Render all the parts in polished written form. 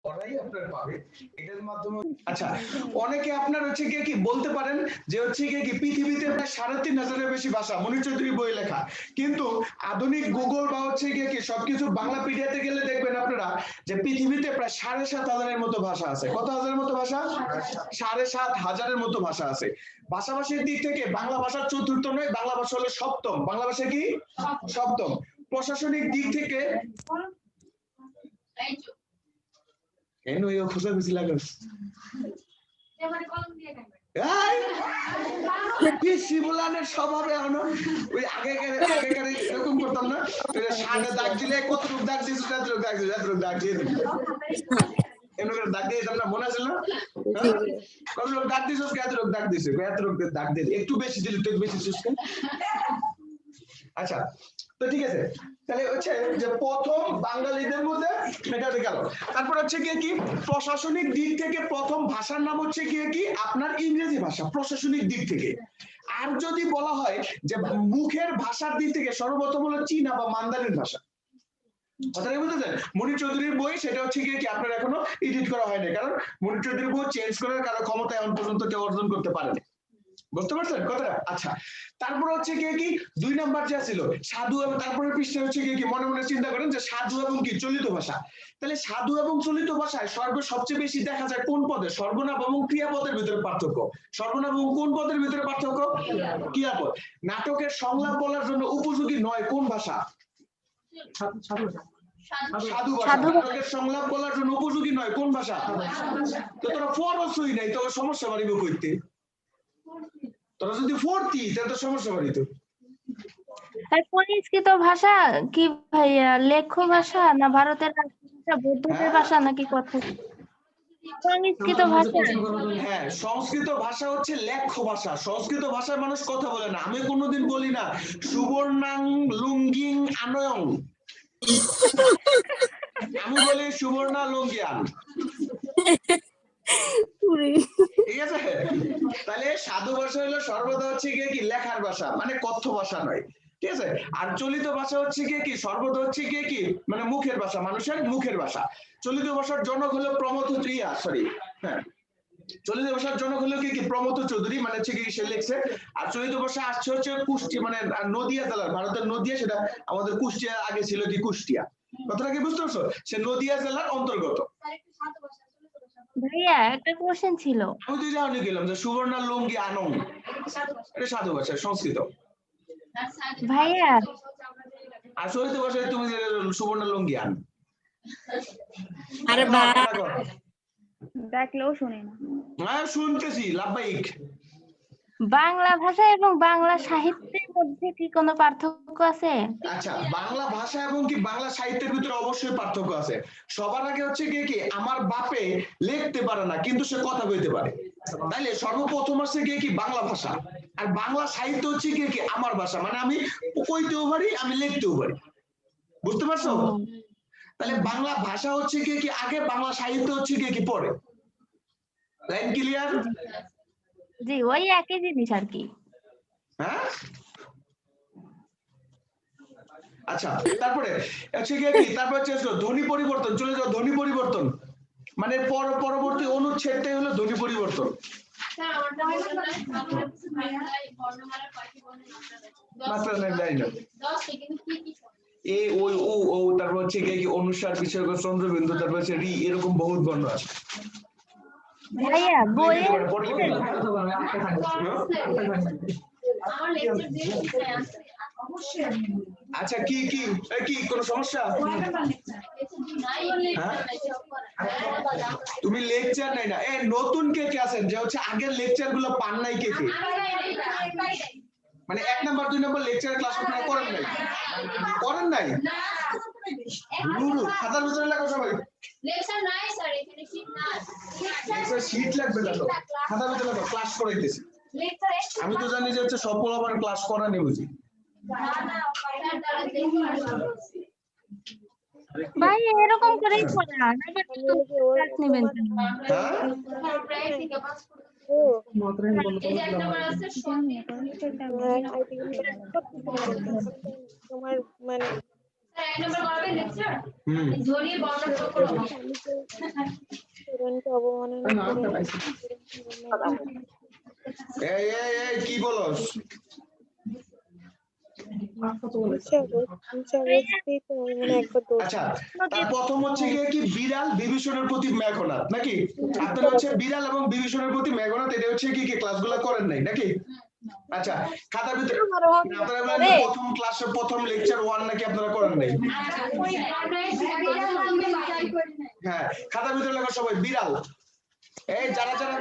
পড়াই আপনার পাবে এটার মাধ্যমে। আচ্ছা, অনেকে আপনার হচ্ছে গিয়ে কি বলতে পারেন যে হচ্ছে গিয়ে কি পৃথিবীতে প্রায় ৩,৫০০-এর বেশি ভাষা মনির চৌধুরী বই লেখা, কিন্তু আধুনিক গুগল বা হচ্ছে গিয়ে কি সবকিছু বাংলা পিডিয়াতে গেলে দেখবেন আপনারা যে পৃথিবীতে প্রায় ৭,৫০০-এর মতো ভাষা আছে। কত হাজারের মতো ভাষা? ৭,৫০০-এর মতো ভাষা আছে। ভাষাভাষীর দিক থেকে বাংলা ভাষা চতুর্থ নয়, বাংলা ভাষা হলো সপ্তম। বাংলা ভাষা কি সপ্তম। প্রশাসনিক দিক থেকে কেন এই খোঁজা খুঁজি লাগাস শিবুলানের স্বভাবে ওই আগেকার এরকম করতাম না, সাড়ে দাগ দিলে কতটুক দাগ দিয়েছিস, এতটুক দাগ দিয়েছিস, এতটুক দাগ দিয়ে এমন করে দাগ দিয়ে দিতাম না, মনে আছে না? কতটুক দাগ দিয়েছিস, এতটুক দাগ দিয়েছিস, এতটুক দাগ দিয়ে একটু বেশি দিলি, তুই বেশি দিছিস। আচ্ছা, তো ঠিক আছে, তাহলে হচ্ছে যে প্রথম বাঙালিদের মধ্যে এটা গেল। তারপর হচ্ছে গিয়ে কি প্রশাসনিক দিক থেকে প্রথম ভাষার নাম হচ্ছে গিয়ে কি আপনার ইংরেজি ভাষা প্রশাসনিক দিক থেকে। আর যদি বলা হয় যে মুখের ভাষার দিক থেকে সর্বপ্রথম হলো চীনা বা মান্দারিন ভাষা। কথাটা বুঝতেছেন? মনির চৌধুরীর বই সেটা হচ্ছে গিয়ে কি আপনার এখনো এডিট করা হয়নি, কারণ মনির চৌধুরীর বই চেঞ্জ করার কারো ক্ষমতা এখন পর্যন্ত কেউ অর্জন করতে পারেনি। বুঝতে পারছেন কথাটা? আচ্ছা, তারপর হচ্ছে কি ২ নাম্বার যা ছিল সাধু, এবং তারপরের পৃষ্ঠে হচ্ছে কি মনে মনে চিন্তা করেন যে সাধু এবং কি চলিত ভাষা। তাহলে সাধু এবং চলিত ভাষায় সবচেয়ে বেশি দেখা যায় কোন পদে? সর্বনাম এবং ক্রিয়াপদের ভিতরে পার্থক্য। সর্বনাম এবং কোন পদের ভিতরে পার্থক্য? ক্রিয়াপদ। নাটকের সংলাপ বলার জন্য উপযোগী নয় কোন ভাষা? সাধু ভাষা। নাটকের সংলাপ বলার জন্য উপযোগী নয় কোন ভাষা? তো তোরা ফরসই নাই, তোর সমস্যা বাড়িবে কইতে। তোরা যদি ফোরতি তাহলে তো সমস্যা বাড়িত। আর পরিষ্কৃত ভাষা কি ভাইয়া, লেখ্য ভাষা না ভারতের রাষ্ট্রভাষা, বৌদ্ধদের ভাষা নাকি কথা? সংস্কৃত ভাষা। হ্যাঁ, সংস্কৃত ভাষা হচ্ছে লেখ্য ভাষা। সংস্কৃত ভাষায় মানুষ কথা বলে না। আমি কোনোদিন বলি না সুবর্ণাং লুঙ্গিং আনয়ং, আমি বলি সুবর্ণা লুঙ্গিয়ান। ঠিক আছে? তাহলে সাধু ভাষা হলো সর্বদা হচ্ছে গিয়ে কি লেখার ভাষা, মানে কথ্য ভাষা নয়। ঠিক আছে? আর চলিত ভাষা হচ্ছে গিয়ে কি সর্বদা হচ্ছে গিয়ে কি মানে মুখের ভাষা, মানুষের মুখের ভাষা। চলিত ভাষার জনক হলো প্রমথ সরি, হ্যাঁ, চলিত ভাষার জনক হলো কি প্রমথ চৌধুরী, মানে হচ্ছে কি সে লিখছে। আর চলিত ভাষা আসছে হচ্ছে কুষ্টিয়া, মানে নদিয়া জেলার, ভারতের নদিয়া, সেটা আমাদের কুষ্টিয়া আগে ছিল কি কুষ্টিয়া। কথাটা কি বুঝতে পারছো? সে নদিয়া জেলার অন্তর্গত। ভাইয়া একটা কোশ্চেন ছিল। আমি তো জানি গেলাম যে সুবর্ণা লুঙ্গি আনং, এটা সাধু ভাষা, সংস্কৃত। ভাইয়া আর চলিত ভাষায় তুমি যে সুবর্ণা লুঙ্গি আন, আরে বা ডাকলেও শুনে না। হ্যাঁ শুনতেছি, লাভবাহিক। বাংলা ভাষা এবং বাংলা সাহিত্যের মধ্যে কি কোনো পার্থক্য আছে? আচ্ছা, বাংলা ভাষা এবং কি বাংলা সাহিত্যের ভিতরে অবশ্যই পার্থক্য আছে। সবার আগে হচ্ছে কি আমার বাপে লিখতে পারে না কিন্তু সে কথা কইতে পারে, তাইলে সর্বপ্রথম হচ্ছে কি বাংলা ভাষা। আর বাংলা সাহিত্য হচ্ছে কি আমার ভাষা, মানে আমি কইতেও পারি, আমি লিখতেও পারি। বুঝতে পারছো? তাহলে বাংলা ভাষা হচ্ছে কি আগে, বাংলা সাহিত্য হচ্ছে কি পরে। Line clear? জি, ওই একই জিনিস আর কি। হ্যাঁ, আচ্ছা, তারপরে হচ্ছে কি তারপর হচ্ছে ধ্বনি পরিবর্তন। চলে যাও ধ্বনি পরিবর্তন, মানে পরবর্তী অনুচ্ছেদটাই হলো ধ্বনি পরিবর্তন। এ ওই ও ও, তারপর হচ্ছে কি অনুসার, বিসর্গ, চন্দ্রবিন্দু, তারপর হচ্ছে রি, এরকম বহুত বর্ণ আছে। ভাইয়া বইয়ে আচ্ছা, কি কি কি কোনো সমস্যা? তুমি লেকচার নাই না, নতুন কে কে আছেন যে হচ্ছে আগের লেকচার গুলো পান নাই কে কে? মানে 1 নাম্বার 2 নাম্বার লেকচার ক্লাস আপনারা করেন নাই? করেন নাই? খাতার ভিতরে লেখো সবাই। লেকচার নাই স্যার, এখানে শীট না। লেকচার শীট লাগবে না তো, খাতার ভিতরে লেখো, ক্লাস করাইতেছি। আমি তো জানি যে হচ্ছে সব আবার ক্লাস করা নেই বুঝি। ভাই এরকম করেই পড়া, ক্লাস নেবেন কেন? তোমার মানে এক নম্বর করাবে লেকচার হুম ধ্বনি বর্ণ প্রকরণ স্টুডেন্টকে অবমাননা করে এই কি বলস? একবার দৌড় আচ্ছা তার প্রথম হচ্ছে গিয়ে কি বিড়াল বিভীষণের প্রতি মেঘনাদ নাকি? আপনারা হচ্ছে বিড়াল এবং বিভীষণের প্রতি মেঘনাদ, এটা হচ্ছে কি ক্লাসগুলো করেন নাই নাকি? আচ্ছা খাতার ভিতরে আপনারা বলেন প্রথম ক্লাসে প্রথম লেকচার 1 নাকি আপনারা করেন নাই? হ্যাঁ খাতার ভিতরে লেখা সবাই বিড়াল। এই যারা যারা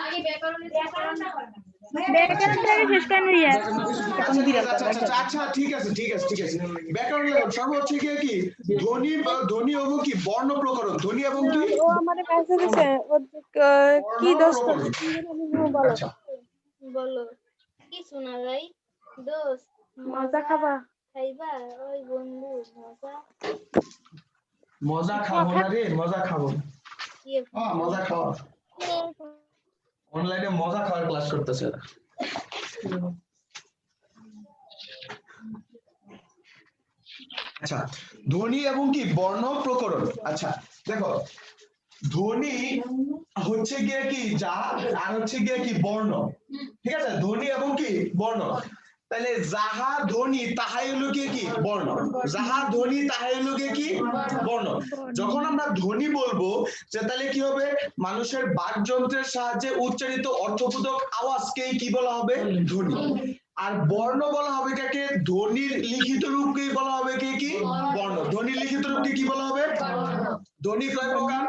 আগে ব্যাকরণটা করবে ব্যাকরণটাকে শেষ করে নিয়ে আচ্ছা ঠিক আছে ব্যাকরণ লেখন সর্ব হচ্ছে গিয়ে কি ধ্বনি এবং কি বর্ণ প্রকরণ, ধ্বনি এবং কি ও আমাদের কাছে দিছে কি দোষ করছে বলো আচ্ছা বলো কি শোনা ভাই দোস্ত মজা খাবা খাইবা ওই বন্ধু মজা মজা খাবো না রে, মজা খাবো কি মজা খাওয়া অনলাইনে মজা খাওয়ার ক্লাস করতেছে এরা। আচ্ছা ধ্বনি এবং কি বর্ণ প্রকরণ। আচ্ছা দেখো ধ্বনি হচ্ছে গিয়ে কি যা আর হচ্ছে গিয়ে কি বর্ণ, ঠিক আছে? ধ্বনি এবং কি বর্ণ, তাহলে যাহা ধ্বনি তাহাই হলো গিয়ে কি বর্ণ, যাহা ধ্বনি তাহাই হলো গিয়ে কি বর্ণ। যখন আমরা ধ্বনি বলবো যে তাহলে কি হবে, মানুষের বাকযন্ত্রের সাহায্যে উচ্চারিত অর্থবোধক আওয়াজকেই কি বলা হবে ধ্বনি। আর বর্ণ বলা হবে কাকে, ধ্বনির লিখিত রূপকে বলা হবে কে কি বর্ণ। ধ্বনির লিখিত রূপকে কি বলা হবে? ধ্বনি কয় প্রকার?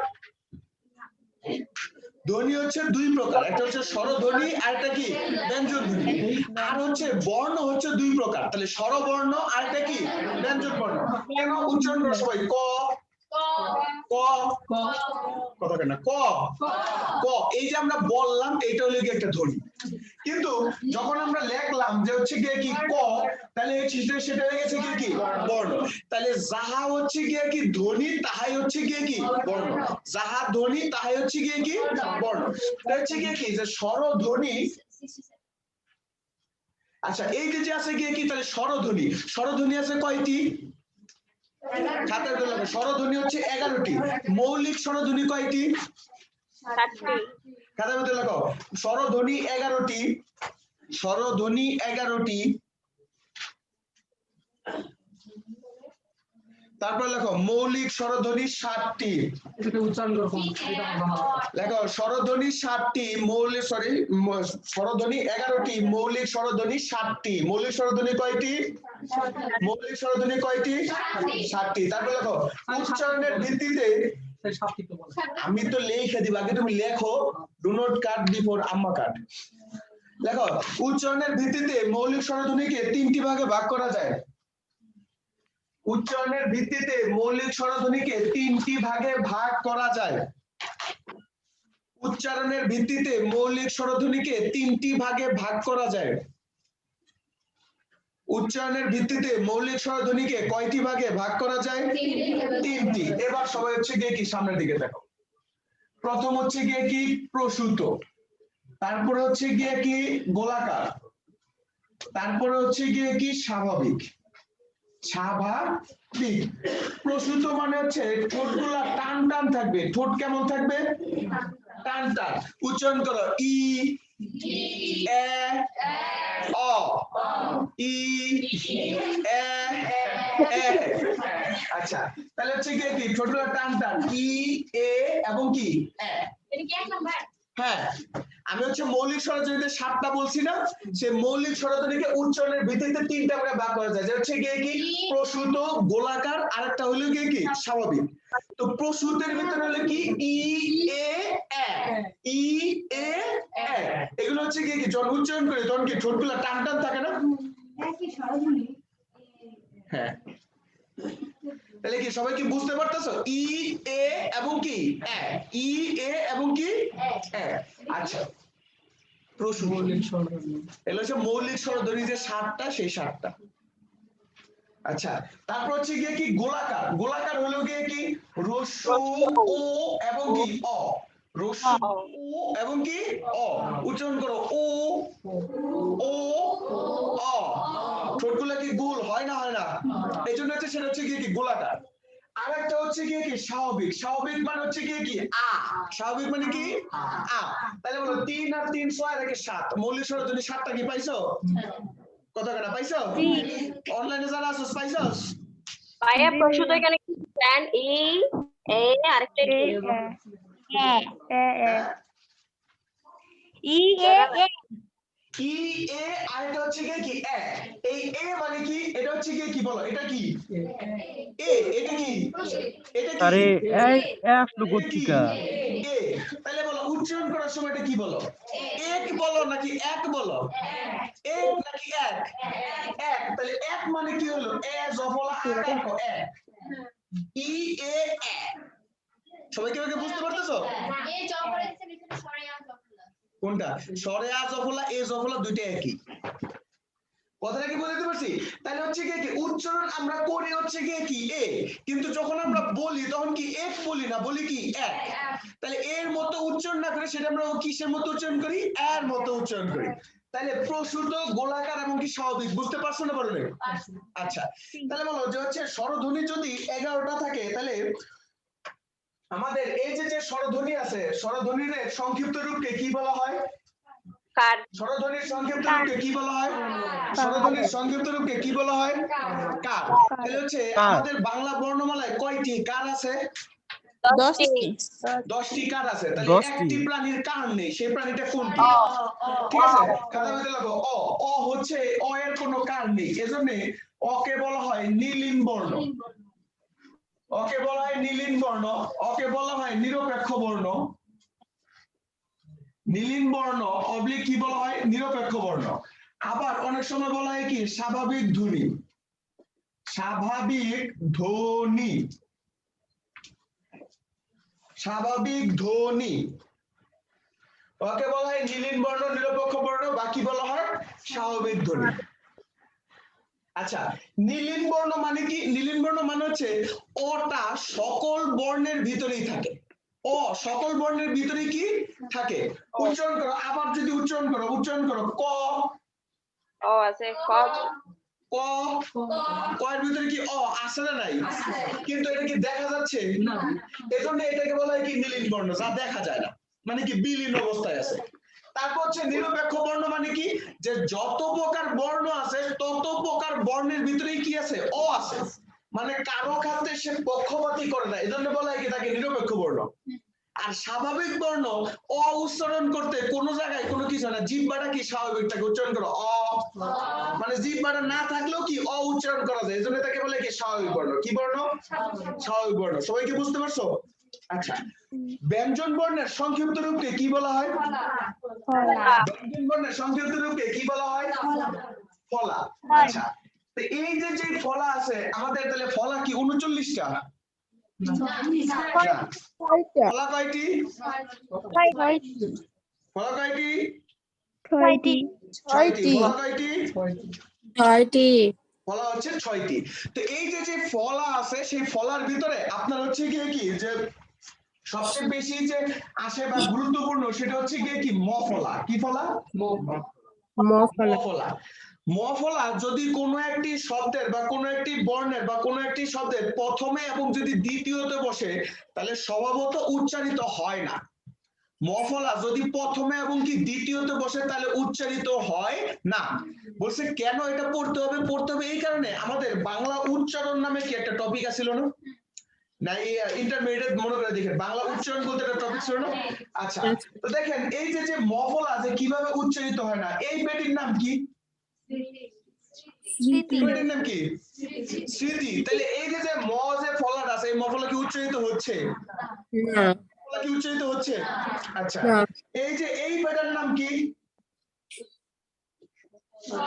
ধ্বনি হচ্ছে দুই প্রকার, একটা হচ্ছে স্বরধ্বনি আর একটা কি ব্যঞ্জন ধ্বনি। আর হচ্ছে বর্ণ হচ্ছে দুই প্রকার, তাহলে স্বরবর্ণ আর একটা কি ব্যঞ্জন বর্ণ। কেন উচ্চারণ করো সবাই? ক ক ক কথা কেন ক ক, এই যে আমরা বললাম এইটা হলো কি একটা ধ্বনি। কিন্তু যখন আমরা লেখলাম যে হচ্ছে গিয়ে কি ক, তাহলে সেটা হয়ে গেছে কি বর্ণ। তাহলে যাহা হচ্ছে গিয়ে কি ধ্বনি তাহাই হচ্ছে গিয়ে কি বর্ণ, যাহা ধ্বনি তাহাই হচ্ছে গিয়ে কি বর্ণ। এটা হচ্ছে গিয়ে কি যে স্বরধ্বনি। আচ্ছা এই যে আছে গিয়ে কি, তাহলে স্বরধ্বনি, স্বরধ্বনি আছে কয়টি? খাতায় বললাম স্বরধ্বনি হচ্ছে 11টি। মৌলিক স্বরধ্বনি কয়টি? খাতার মধ্যে লেখো স্বরধ্বনি 11টি, স্বরধ্বনি 11টি। তারপর লেখো মৌলিক স্বরধ্বনি 7টি। লেখো স্বরধ্বনি 7টি, মৌলিক স্বরধ্বনি 11টি, মৌলিক স্বরধ্বনি 7টি। মৌলিক স্বরধ্বনি কয়টি? মৌলিক স্বরধ্বনি কয়টি? 7টি। তারপর লেখো উচ্চারণের ভিত্তিতে, আমি তো লিখে দিব, আগে তুমি লেখো, ডু নট কাট বিফোর আম্মা কাট। লেখো উচ্চারণের ভিত্তিতে মৌলিক স্বরধ্বনিকে 3টি ভাগে ভাগ করা যায়। উচ্চারণের ভিত্তিতে মৌলিক স্বরধ্বনিকে 3টি ভাগে ভাগ করা যায়। উচ্চারণের ভিত্তিতে মৌলিক স্বরধ্বনিকে 3টি ভাগে ভাগ করা যায়। উচ্চারণের ভিত্তিতে মৌলিক স্বরধ্বনিকে কয়টি ভাগে ভাগ করা যায়? 3টি। এবার সবাই হচ্ছে গিয়ে কি সামনের দিকে দেখো। প্রথম হচ্ছে গিয়ে কি প্রসূত, তারপরে হচ্ছে গিয়ে কি গোলাকার, তারপরে হচ্ছে গিয়ে কি স্বাভাবিক। স্বাভাবিক প্রসূত মানে হচ্ছে ঠোঁটগুলা টান টান থাকবে। ঠোঁট কেমন থাকবে? টান টান। উচ্চারণ করো ই এ অ, ই এ এ। আচ্ছা তাহলে হচ্ছে কি কি ঠোঁটগুলা টান টান, ই এ এবং কি এ। এটা কি এক নাম্বার? হ্যাঁ আমি হচ্ছে মৌলিক স্বরধ্বনিতে 7টা বলছি না, সে মৌলিক স্বরধ্বনিকে উচ্চারণের ভিত্তিতে 3টা করে ভাগ করা যায়, যে হচ্ছে গিয়ে কি প্রসূত, গোলাকার, আরেকটা হলো গিয়ে কি স্বাভাবিক। তো প্রসূতের ভিতরে হলো কি ই এ এ, ই এ এ। এগুলো হচ্ছে গিয়ে কি যখন উচ্চারণ করি তখন কি ঠোঁটগুলো টান টান থাকে না? হ্যাঁ তাহলে কি সবাই কি বুঝতে পারতেছো? ই এ এবং কি এ, ই এ এবং কি এ। আচ্ছা প্রসূত এগুলো হচ্ছে মৌলিক স্বরধ্বনি যে 7টা, সেই 7টা। আচ্ছা তারপর হচ্ছে গিয়ে কি গোলাকার। গোলাকার হলো গিয়ে কি হ্রস্ব ও এবং কি অ। রস্য উ এবং কি অ উচ্চারণ করো ও ও অ ঠোঁটগুলো কি গোল হয় না এই জন্য হচ্ছে সেটা হচ্ছে কি গোলাকার। আর একটা হচ্ছে কি স্বাভাবিক। স্বাভাবিক মানে হচ্ছে কি স্বাভাবিক মানে কি আ। তাহলে বলো 3 আর 3 6 আর 7 মৌলিক স্বরধ্বনি 7টা কি পাইছো? কত কটা পাইছো? অনলাইনে যারা আছো পাইছস? ভাইয়া প্রশ্ন তো এখানে কি প্ল্যান এ আরেকটা কি? ই এ এ ই এ আরেকটা হচ্ছে কি এ। এই এ মানে কি? এটা হচ্ছে কি বলো? এটা কি? এ এটা কি? এটা কি? আরে এই আসলো এটা কি? গতিকা এ। তাহলে বলো উচ্চারণ করার সময় এটা কি বলো? এক বলো নাকি এক বলো? এক নাকি এক? এক। তাহলে এক মানে কি হলো? এ জফলা আকার কো এক। ই এ এ। সবাই কি বুঝতে পারতেছো? এই জফলা দিতে লিখে সরে আ জফলা। কোনটা? সরে আ জফলা এ জফলা দুইটা একই। কথাটা কি বুঝতে পারছি? তাহলে হচ্ছে কি উচ্চারণ আমরা করি হচ্ছে কি এ, কিন্তু যখন আমরা বলি তখন কি এক বলি না, বলি কি এক। তাহলে এর মতো উচ্চারণ না করে সেটা আমরা কিসের মতো উচ্চারণ করি? এর মতো উচ্চারণ করি। তাহলে প্রসূত, গোলাকার এবং কি স্বাভাবিক বুঝতে পারছো না বলো? আচ্ছা তাহলে বলো যে হচ্ছে স্বরধ্বনি যদি 11টা থাকে তাহলে আমাদের এই যে স্বরধ্বনি আছে, স্বরধ্বনির সংক্ষিপ্ত রূপকে কি বলা হয়? কার? স্বরধ্বনির সংক্ষিপ্ত রূপকে কি বলা হয়? স্বরধ্বনির সংক্ষিপ্ত রূপকে কি বলা হয়? কার। তাহলে হচ্ছে আমাদের বাংলা বর্ণমালায় কয়টি কার আছে? 10টি। 10টি কার আছে। তাহলে 10টি। একটি প্রাণীর কার নেই, সেই প্রাণীটা কোনটি? ঠিক আছে, খাতার মধ্যে লেখো অ। অ হচ্ছে অ এর কোনো কার নেই, এজন্য অকে বলা হয় নীলিন বর্ণ। অকে বলা হয় নীলিন বর্ণ, অকে বলা হয় নিরপেক্ষ বর্ণ। নীলিন বর্ণ অবলিক কি বলা হয়? নিরপেক্ষ বর্ণ। আবার অনেক সময় বলা হয় কি স্বাভাবিক ধ্বনি। স্বাভাবিক ধ্বনি। স্বাভাবিক ধ্বনি। ওকে বলা হয় নীলিন বর্ণ, নিরপেক্ষ বর্ণ, বাকি বলা হয় স্বাভাবিক ধ্বনি। আচ্ছা নীলিন বর্ণ মানে কি? নীলিন বর্ণ মানে হচ্ছে অটা সকল বর্ণের ভিতরেই থাকে। অ সকল বর্ণের ভিতরে কি থাকে? উচ্চারণ করো, আবার যদি উচ্চারণ করো ক। ও আছে ক। ক কয়ের ভিতরে কি অ আছে না নাই? কিন্তু এটা কি দেখা যাচ্ছে না, এজন্য এটাকে বলা হয় কি নীলিন বর্ণ, যা দেখা যায় না, মানে কি বিলীন অবস্থায় আছে। তারপর হচ্ছে নিরপেক্ষ বর্ণ মানে কি? যে যত প্রকার বর্ণ আছে তত প্রকার বর্ণের ভিতরেই কি আছে? অ আছে, মানে কারো ক্ষেত্রে সে পক্ষপাতী করে না, এজন্য বলা হয় কি তাকে নিরপেক্ষ বর্ণ। আর স্বাভাবিক বর্ণ অ উচ্চারণ করতে কোনো জায়গায় কোনো কিছু না, জিহ্বাটা কি স্বাভাবিকটাকে উচ্চারণ করো অ, মানে জিহ্বাটা না থাকলেও কি অ উচ্চারণ করা যায়, এজন্য তাকে বলে কি স্বাভাবিক বর্ণ। কি বর্ণ? স্বাভাবিক বর্ণ। সবাই কি বুঝতে পারছো? আচ্ছা ব্যঞ্জন বর্ণের সংক্ষিপ্ত রূপকে কি বলা হয়? ব্যঞ্জন বর্ণের সংক্ষিপ্ত রূপকে কি বলা হয়? ফলা। আচ্ছা তো এই যে ফলা আছে আমাদের, তাহলে ফলা কি 39টা? ফলা কয়টি? ফলা কয়টি? 6টি। 6টি। ফলা কয়টি? 6টি। ফলা হচ্ছে 6টি। তো এই যে ফলা আছে সেই ফলার ভিতরে আপনার হচ্ছে কি যে সবচেয়ে বেশি যে আসে বা গুরুত্বপূর্ণ সেটা হচ্ছে কি মফলা। কি ফলা? মফলা। মফলা যদি কোনো একটি শব্দের বা কোনো একটি বর্ণের বা কোনো একটি শব্দের প্রথমে এবং যদি দ্বিতীয়তে বসে তাহলে স্বভাবত উচ্চারিত হয় না। মফলা যদি প্রথমে এবং কি দ্বিতীয়তে বসে তাহলে উচ্চারিত হয় না। বলছে কেন এটা পড়তে হবে? পড়তে হবে এই কারণে আমাদের বাংলা উচ্চারণ নামে কি একটা টপিক আছিল না? না ইন্টারমিডিয়েট মনে করে দেখেন বাংলা উচ্চারণ বলতে একটা টপিক ছিল না? আচ্ছা তো দেখেন এই যে মফলা যে কিভাবে উচ্চারিত হয় না, এই বেটির নাম কি? বেটির নাম কি? স্মৃতি। তাহলে এই যে ম যে ফলাটা আছে এই মফলা কি উচ্চারিত হচ্ছে? না। মফলা কি উচ্চারিত হচ্ছে? আচ্ছা এই যে এই বেটার নাম কি?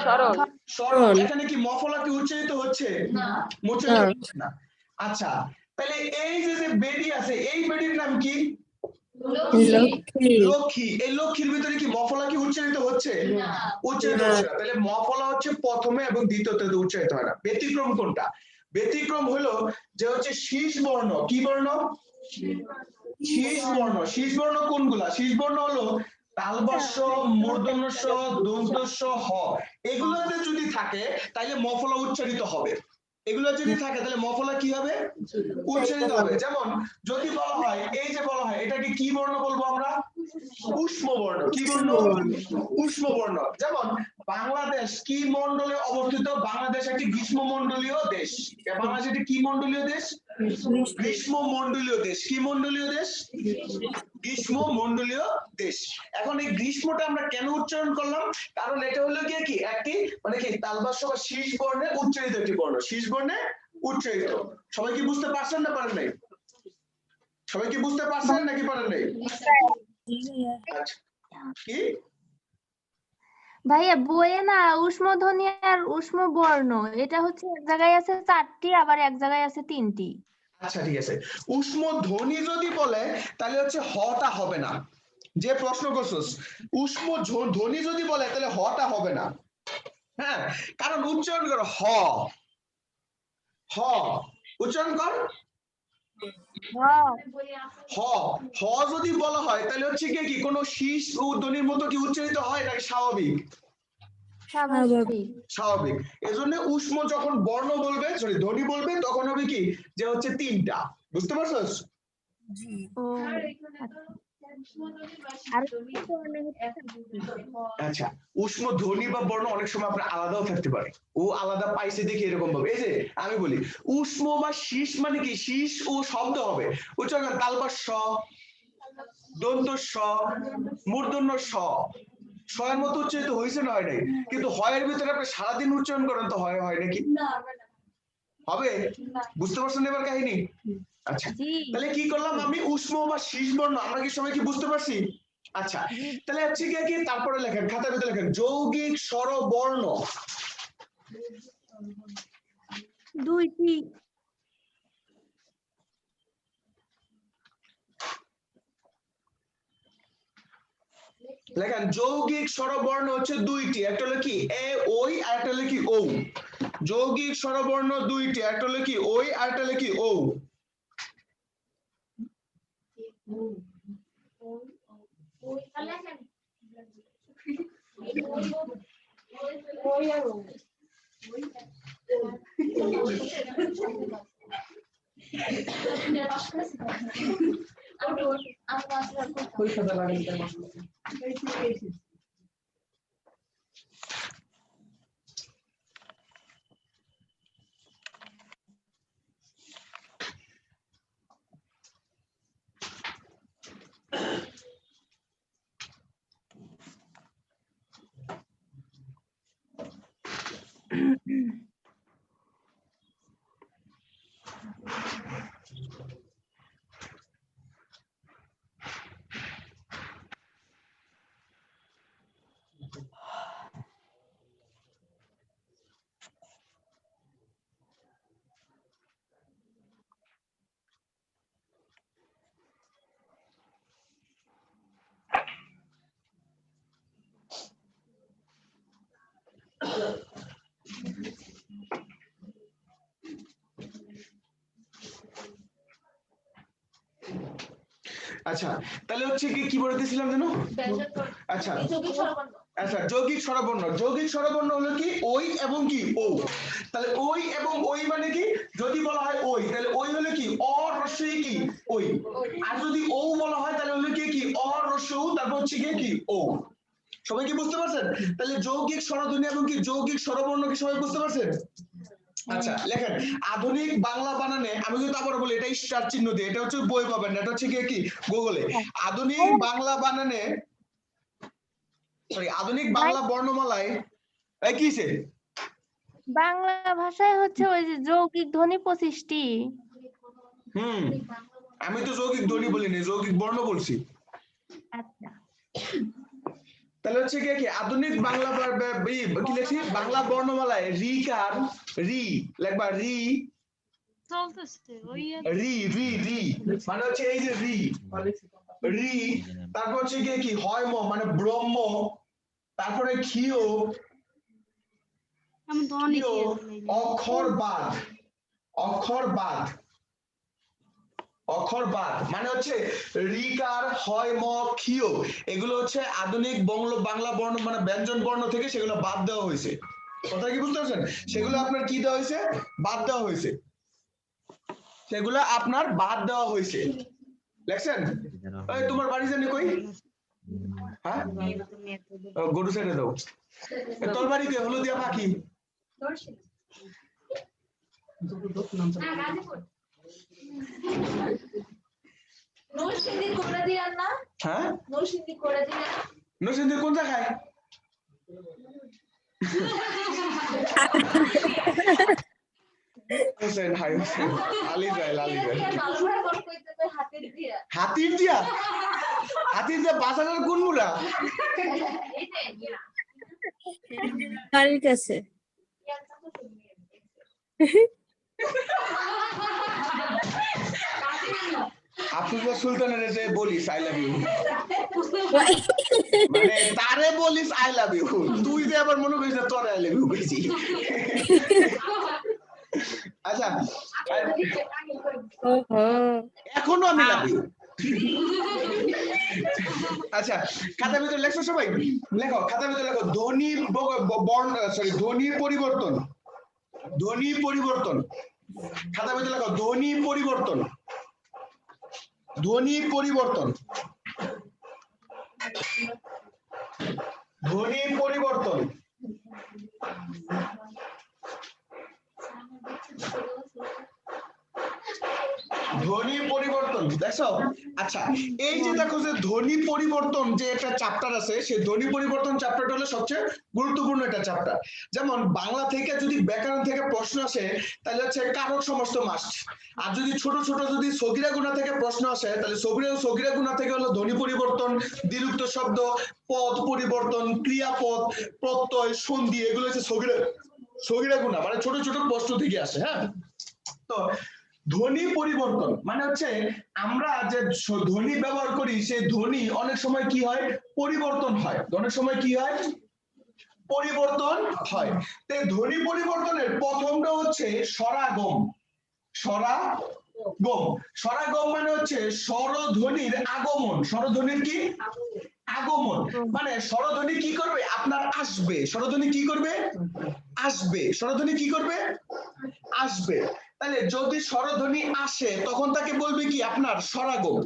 সরল। সরল। এখানে কি মফলা কি উচ্চারিত হচ্ছে? না, উচ্চারিত হচ্ছে না। আচ্ছা তাহলে এই যে বেটি আছে এই বেটির নাম কি? লক্ষ্মী। এই লক্ষ্মীর ভিতরে কি মফলা কি উচ্চারিত হচ্ছে? না, উচ্চারিত হচ্ছে না। তাহলে মফলা হচ্ছে প্রথমে এবং দ্বিতীয়তে উচ্চারিত হয় না। ব্যতিক্রম কোনটা? ব্যতিক্রম হলো যে হচ্ছে শীষ বর্ণ। কি বর্ণ? শীষ বর্ণ কোনগুলা? শীষ বর্ণ হলো তালবর্ষ, মূর্ধন্য ষ, দন্ত স, হ। এগুলোতে যদি থাকে তাহলে মফলা উচ্চারিত হবে। এগুলো যদি থাকে তাহলে মফলা কি হবে? উচ্চারিত হবে। যেমন যদি বলা হয়, এই যে বলা হয় এটাকে কি বর্ণ বলবো আমরা? উষ্ম বর্ণ। কি বর্ণ? উষ্ম বর্ণ। যেমন বাংলাদেশ কি মণ্ডলে অবস্থিত? বাংলাদেশ একটি গ্রীষ্মমণ্ডলীয় দেশ। বাংলাদেশ একটি কি মণ্ডলীয় দেশ? গ্রীষ্মমণ্ডলীয় দেশ। কি মণ্ডলীয় দেশ? গ্রীষ্মমণ্ডলীয় দেশ। এখন এই গ্রীষ্মটা আমরা কেন উচ্চারণ করলাম? কারণ এটা হলো কি একটি মানে কি তালবাস্য বা শীষ বর্ণে উচ্চারিত একটি বর্ণ। শীষ বর্ণে উচ্চারিত। সবাই কি বুঝতে পারছেন না পারেন নাই? সবাই কি বুঝতে পারছেন নাকি পারেন নাই? আচ্ছা, কি ভাইয়া বইয়ে না ঊষ্মধ্বনি আর ঊষ্ম বর্ণ এটা হচ্ছে এক জায়গায় আছে 4টি, আবার এক জায়গায় আছে 3টি। আচ্ছা ঠিক আছে। উষ্ম ধ্বনি যদি বলে তাহলে হচ্ছে হটা হবে না। যে প্রশ্ন করছস, উষ্ম ধ্বনি যদি বলে তাহলে হটা হবে না। হ্যাঁ, কারণ উচ্চারণ করো হ, হ উচ্চারণ কর হ। হ যদি বলা হয় তাহলে হচ্ছে কি কোনো শীষ ও ধ্বনির মতো কি উচ্চারিত হয় নাকি স্বাভাবিক? স্বাভাবিক। স্বাভাবিক। এজন্য উষ্ম যখন বর্ণ বলবে, সরি ধ্বনি বলবে, তখন হবে কি যে হচ্ছে 3টা। বুঝতে পারছস? ও আর বর্ণ হচ্ছে 4টি। আচ্ছা, উষ্ম ধ্বনি বা বর্ণ অনেক সময় আপনার আলাদাও থাকতে পারে। ও আলাদা পাইছে দেখে এরকম ভাবে। এই যে আমি বলি উষ্ম বা শীষ মানে কি? শীষ ও শব্দ হবে। উচ্চারণ তালবাস স, দন্ত স, মূর্ধন্য স। এর মতো উচ্চারিত হয়েছে না হয় নাই? কিন্তু হয়ের ভিতরে আপনি সারাদিন উচ্চারণ করেন তো হয় হয় নাকি? হবে? বুঝতে পারছেন এবার কাহিনী? আচ্ছা, জি তাহলে কি করলাম আমি? উষ্ম বা শীষ বর্ণ আমরা কি সবাই কি বুঝতে পারছি? আচ্ছা, জি তাহলে হচ্ছে কি তারপরে লেখেন, খাতার ভিতরে লেখেন যৌগিক স্বরবর্ণ। 2টি। লেখেন যৌগিক স্বরবর্ণ হচ্ছে 2টি। একটা হলো কি এ ওই, আর একটা হলো কি ও। যৌগিক স্বরবর্ণ 2টি, একটা হলো কি ওই, আর একটা হলো কি ও। আচ্ছা, তাহলে হচ্ছে কি বলতেছিলাম জানো? আচ্ছা আচ্ছা, যৌগিক স্বরবর্ণ। যৌগিক স্বরবর্ণ হলো কি ওই এবং কি ও। তাহলে ওই এবং ওই মানে কি? যদি বলা হয় ওই তাহলে ওই হলো কি অ রস্বই কি ওই। আর যদি ও বলা হয় তাহলে হলো কি অ রস্বই উ, তারপর হচ্ছে কি ও। সবাই কি বুঝতে পারছেন? তাহলে যৌগিক স্বরধ্বনি এবং কি যৌগিক স্বরবর্ণ কি সবাই বুঝতে পারছেন? আচ্ছা, লেখেন আধুনিক বাংলা বানানে, আমি যদি আবার বলি এটা স্টার চিহ্ন দিয়ে, এটা হচ্ছে বই পাবেন না, এটা হচ্ছে কি গুগলে। আধুনিক বাংলা বানানে, সরি আধুনিক বাংলা বর্ণমালায় এই কিছে বাংলা ভাষায় হচ্ছে ওই যে যৌগিক ধ্বনি 25টি। আমি তো যৌগিক ধ্বনি বলিনি, যৌগিক বর্ণ বলছি। আচ্ছা তাহলে হচ্ছে কি আধুনিক বাংলা কি লেখি? বাংলা বর্ণমালায় রি কার রি লেখবা রি, রি রি রি মানে হচ্ছে এই যে রি, রি, তারপর হচ্ছে কি হয় ম মানে ব্রহ্ম, তারপরে ক্ষীয়, ক্ষীয়, অক্ষর বাদ, অক্ষর বাদ, অক্ষর বাদ মানে হচ্ছে রিকার হয় ম ক্ষীয় এগুলো হচ্ছে আধুনিক বাংলা বর্ণ মানে ব্যঞ্জন বর্ণ থেকে সেগুলো বাদ দেওয়া হয়েছে। কথা কি বুঝতে পারছেন? সেগুলো আপনার কি দেওয়া হয়েছে? বাদ দেওয়া হয়েছে। সেগুলো আপনার বাদ দেওয়া হয়েছে। দেখছেন? এই তোমার বাড়ি জানি কই? হ্যাঁ? গরু ছেড়ে দাও। তোর বাড়ি কে? হলুদিয়া পাখি। হ্যাঁ? নরসিংদীর কোন জায়গায়? হোসেন হাই হোসেন আলিজাইল হাতির দিয়া বাজারের কোন মুড়া? বাড়ির কাছে। আফরোজা সুলতানের যে বলিস আই লাভ ইউ মানে তারে বলিস আই লাভ ইউ, তুই যে আবার মনে করিস না তোরে আই লাভ ইউ কইছি। আচ্ছা এখনো আমি লাভ ইউ। আচ্ছা খাতার ভিতরে লেখো সবাই, লেখো খাতার ভিতরে লেখো ধ্বনি বর্ণ সরি ধ্বনি পরিবর্তন। ধ্বনি পরিবর্তন খাতার ভিতরে লেখো ধ্বনি পরিবর্তন। ধ্বনি পরিবর্তন। ধ্বনি পরিবর্তন। ধ্বনি পরিবর্তন দেখছো? আচ্ছা এই যে দেখো যে ধ্বনি পরিবর্তন যে একটা চ্যাপ্টার আছে সেই ধ্বনি পরিবর্তন চ্যাপ্টারটা হলো সবচেয়ে গুরুত্বপূর্ণ একটা চ্যাপ্টার। যেমন বাংলা থেকে যদি ব্যাকরণ থেকে প্রশ্ন আসে তাহলে হচ্ছে কারক সমস্ত মাস্ট, আর যদি ছোট ছোট যদি সগিরা গুণা থেকে প্রশ্ন আসে তাহলে সগিরা গুণা থেকে হলো ধ্বনি পরিবর্তন, দ্বিরুক্ত শব্দ, পদ পরিবর্তন, ক্রিয়াপদ, প্রত্যয়, সন্ধি এগুলো হচ্ছে সগিরা গুণা মানে ছোট ছোট প্রশ্ন থেকে আসে। হ্যাঁ তো ধ্বনি পরিবর্তন মানে হচ্ছে আমরা যে ধ্বনি ব্যবহার করি সেই ধ্বনি অনেক সময় কি হয়? পরিবর্তন হয়। অনেক সময় কি হয়? পরিবর্তন হয়। তো ধ্বনি পরিবর্তনের প্রথমটা হচ্ছে স্বরাগম। স্বরাগম স্বরাগম মানে হচ্ছে স্বরধ্বনির আগমন। স্বরধ্বনির কি? আগমন মানে স্বরধ্বনি কি করবে? আপনার আসবে। স্বরধ্বনি কি করবে? আসবে। স্বরধ্বনি কি করবে? আসবে। তাহলে যদি স্বরধ্বনি আসে তখন তাকে বলবে কি? আপনার স্বরাগম।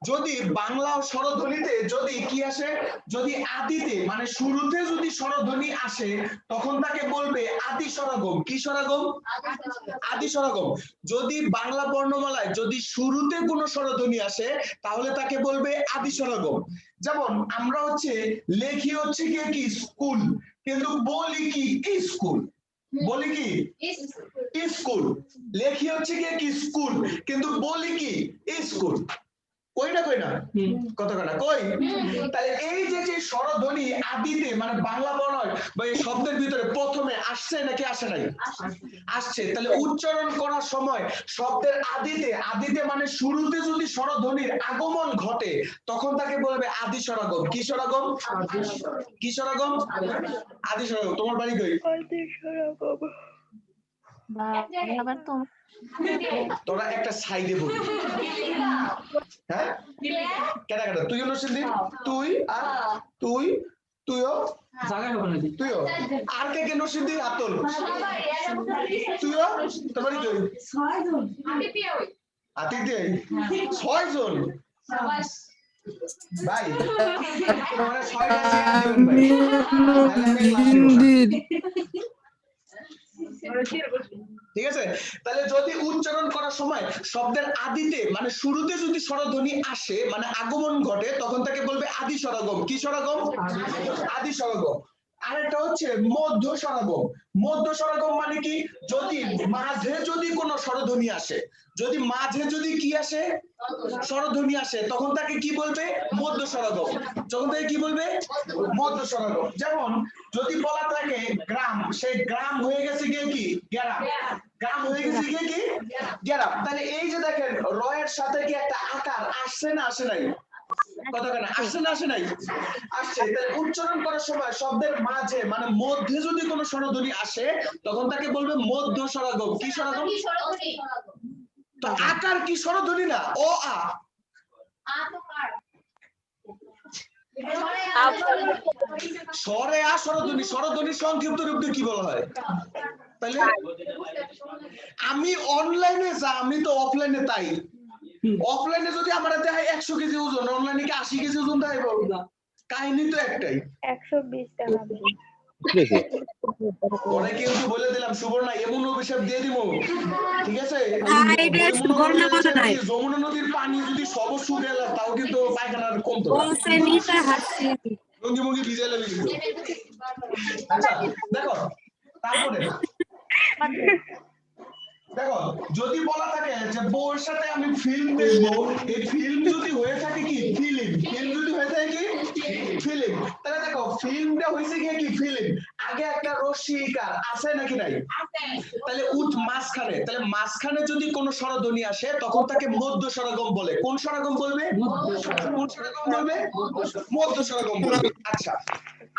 যদি বাংলা স্বরধ্বনিতে যদি কি আসে? যদি আদিতে মানে শুরুতে যদি স্বরধ্বনি আসে তখন তাকে বলবে আদি স্বরাগম। কি স্বরাগম? আদি স্বরাগম। যদি বাংলা বর্ণমালায় যদি শুরুতে কোনো স্বরধ্বনি আসে তাহলে তাকে বলবে আদি স্বরাগম। যেমন আমরা হচ্ছে লেখি হচ্ছে কি স্কুল কিন্তু বলি কি স্কুল। বলি কি? স্কুল। লেখি হচ্ছে কি স্কুল কিন্তু বলি কি? স্কুল। কই না কত না কই। তাহলে এই যে স্বরধ্বনি আদিতে মানে বাংলা বর্ণ বা এই শব্দের ভিতরে প্রথমে আসছে নাকি আসে নাই? আসছে। তাহলে উচ্চারণ করার সময় শব্দের আদিতে মানে শুরুতে যদি স্বরধ্বনির আগমন ঘটে তখন তাকে বলবে আদি স্বরাগম। কি স্বরাগম? কি স্বরাগম? আদি স্বরাগম। তোমার বাড়ি কই? আবার তো তোরা একটা সাইডে বলবি। হ্যাঁ কেটা তুই নরসিংদী, তুই আর তুইও তুইও আর কে নরসিংদী? আতল তুইও? তোমার কি? আতিথে 6 জন ভাই তোমরা 6টা চেয়ার দিবেন ভাই। ঠিক আছে তাহলে যদি উচ্চারণ করার সময় শব্দের আদিতে মানে শুরুতে যদি স্বরধ্বনি আসে মানে আগমন ঘটে তখন তাকে বলবে আদি স্বরাগম। কি স্বরাগম? আদি স্বরাগম। আরেকটা হচ্ছে মধ্য স্বরাগম। মধ্য স্বরাগম মানে কি? যদি মাঝে যদি কোনো স্বরধ্বনি আসে, যদি মাঝে যদি কি আসে? স্বরধ্বনি আসে তখন তাকে কি বলবে? মধ্য স্বরাগম। যখন তাকে কি বলবে? মধ্য স্বরাগম। যেমন যদি বলা থাকে গ্রাম, সেই গ্রাম হয়ে গেছে কি? গ্রাম। গ্রাম হয়ে গেছে কি? গ্রাম। তাহলে এই যে দেখেন রয়ের সাথে কি একটা আকার আসছে না আসে নাই? কতখানি আসছে না আসে নাই? আসছে। তাহলে উচ্চারণ করার সময় শব্দের মাঝে মানে মধ্যে যদি কোনো স্বরধ্বনি আসে তখন তাকে বলবে মধ্য স্বরাগম। কি স্বরাগম? তো আকার কি স্বরধ্বনি না? অ আ আ তো কার স্বরে আ স্বরধ্বনি, স্বরধ্বনির সংক্ষিপ্ত রূপকে কি বলা হয়? তাহলে আমি অনলাইনে যা, আমি তো অফলাইনে তাই। অফলাইনে যদি আমার দেখায় 100 কেজি ওজন, অনলাইনে কি 80 কেজি ওজন দেখাইব? কাহিনী তো একটাই। 120 টাকা দিন। পরে কিন্তু বলে দিলাম সুবর্ণা এমন অভিশাপ দিয়ে দিব, ঠিক আছে? যমুনা নদীর পানি যদি সব শুকিয়ে যায় তাও কিন্তু পায়খানার কমতো না। লুঙ্গি মুঙ্গি ভিজাইলে কিন্তু। আচ্ছা দেখো, তারপরে দেখো যদি বলা থাকে যে বউর সাথে আমি ফিল্ম দেখবো, এই ফিল্ম যদি হয়ে থাকে কি ফিল্ম, ফিল্ম যদি হয়ে থাকে কি ফিল্ম, তাহলে দেখো ফিল্মটা হয়েছে কি ফিল্ম, আগে একটা রস্যিকার আছে নাকি নাই? তাহলে উঠ মাঝখানে, তাহলে মাঝখানে যদি কোনো স্বরধ্বনি আসে তখন তাকে মধ্য স্বরগম বলে। কোন স্বরগম বলবে? কোন স্বরগম বলবে? মধ্য স্বরগম বলবে। আচ্ছা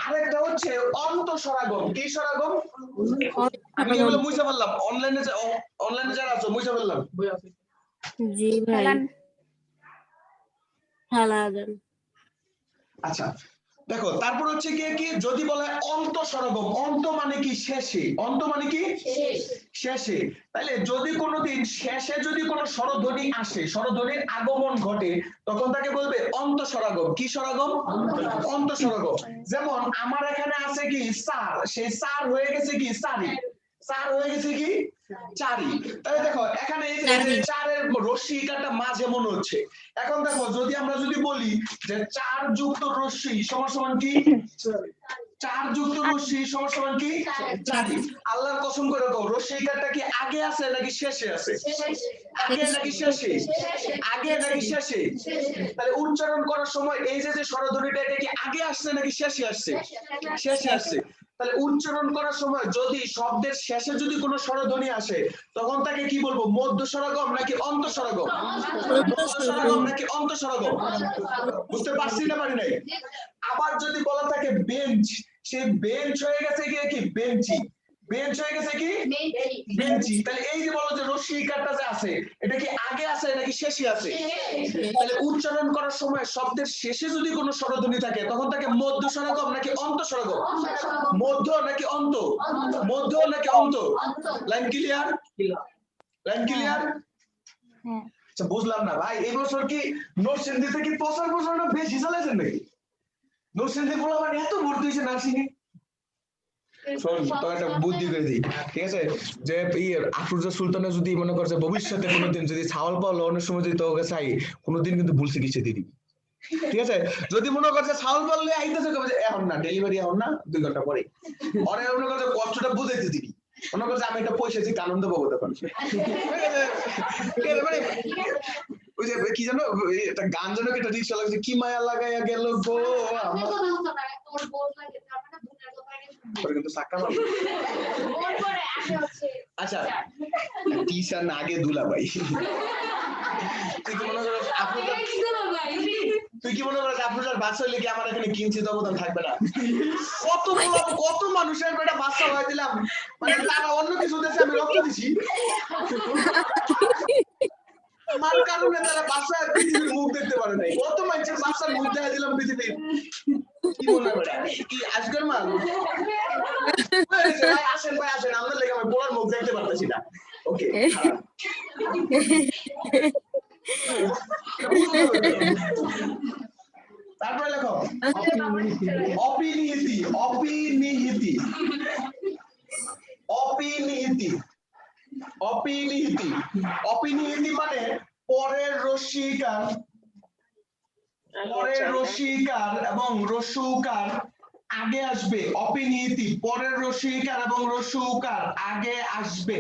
আরেকটা হচ্ছে অন্ত স্বরাগম। কি স্বরাগম? আমি এগুলো মুছে বললাম, অনলাইনে যারা আছো মুছে বললাম। জি ভাই আচ্ছা দেখো তারপর হচ্ছে কি যদি বলে অন্ত স্বরগম, অন্ত মানে কি শেষে, অন্ত মানে কি শেষে। তাহলে যদি কোনোদিন শেষে যদি কোনো স্বরধ্বনি আসে, স্বরধ্বনির আগমন ঘটে, তখন তাকে বলবে অন্ত স্বরাগম। কি স্বরাগম? অন্ত স্বরাগম। যেমন আমার এখানে আছে কি সার, সেই সার হয়ে গেছে কি সারি, চার হয়ে গেছে কি চারি। তাহলে দেখো এখানে এই যে চারের রশ্মি কাটা মাঝে মনে হচ্ছে। এখন দেখো যদি আমরা যদি বলি যে 4 যুক্ত রশ্মি সমান সমান কি 4 যুক্ত রশ্মি সমান সমান কি 4। আল্লাহর কসম করে দাও রশ্মি কাটা কি আগে আছে নাকি শেষে আছে? আগে নাকি শেষে? আগে নাকি শেষে? তাহলে উচ্চারণ করার সময় এই যে স্বরধ্বনিটা এটা কি আগে আসছে নাকি শেষে আসছে? শেষে আসছে। তাহলে উচ্চারণ করার সময় যদি শব্দের শেষে যদি কোনো স্বরধ্বনি আসে তখন তাকে কি বলবো? মধ্য স্বরগম নাকি অন্ত স্বরগম? মধ্য স্বরগম নাকি অন্ত স্বরগম? বুঝতে পারছি না পারি নাই? আবার যদি বলা থাকে বেঞ্চ, সেই বেঞ্চ হয়ে গেছে কি বেঞ্চি, বেঞ্চ হয়ে গেছে কি বেঞ্চি। তাহলে এই যে বলো যে রস্যিকারটা যে আছে এটা কি আগে আছে নাকি শেষে আছে? তাহলে উচ্চারণ করার সময় শব্দের শেষে যদি কোনো স্বরধ্বনি থাকে তখন তাকে মধ্য স্বরগম নাকি অন্ত স্বরগম? মধ্য নাকি অন্ত? মধ্য নাকি অন্ত? Line clear? Line clear? আচ্ছা বুঝলাম না ভাই, এই বছর কি নরসিংদী থেকে প্রচারটা বেশি চালাইছেন নাকি? নরসিংদী বলা মানে এত ভর্তি হয়েছে নার্সিং এ। শোন তো একটা বুদ্ধি করে দিই, ঠিক আছে? যে আফরোজা সুলতানা যদি মনে করছে ভবিষ্যতে কোনোদিন যদি ছাওয়াল পাওয়া অনেক সময় যদি তোকে চাই কোনোদিন কিন্তু ভুল চিকিৎসা দিয়ে দিবি, ঠিক আছে? যদি মনে করছে ছাওয়াল পারলে আইতেছে এখন না, ডেলিভারি এখন না, 2 ঘন্টা পরে। অনেক মনে করছে কষ্টটা বুঝাইতে দিবি, মনে করছে আমি একটা পয়সা দিচ্ছি আনন্দ পাবো তখন। মানে ওই যে কি জানো একটা গান জানো একটা রিক্সা লাগছে, কি মায়া লাগাইয়া গেল গো আমার কিন্তু সাক্কা মারবে। আচ্ছা টিশান আগে দুলা ভাই, তুই কি মনে করিস আপনার বাচ্চা হইলে কি আমার এখানে কিঞ্চিত অবদান থাকবে না? কত মানুষের একটা বাচ্চা হয়ে দিলাম, মানে তারা অন্য কিছু দেশে আমি রক্ত দিছি, আমার কারণে তারা বাচ্চা পৃথিবীর মুখ দেখতে পারে নাই। কত মানুষের বাচ্চার মুখ দেখা দিলাম পৃথিবীর। কি মনে করে কি আজকের মাল? ভাই আসেন ভাই আসেন, আমাদের লেগে আমি বলার মুখ দেখতে পারতেছি না। ওকে তারপরে লেখো অপিনিহিতি, অপিনিহিতি, অপিনিহিতি, অপিনিহিতি, অপিনিহিতি মানে পরের রস্যিকার, পরের রস্যিকার এবং রস্যুকার আগে আসবে। অপিনিহিতি পরের রস্যিকার এবং রস্যুকার আগে আসবে।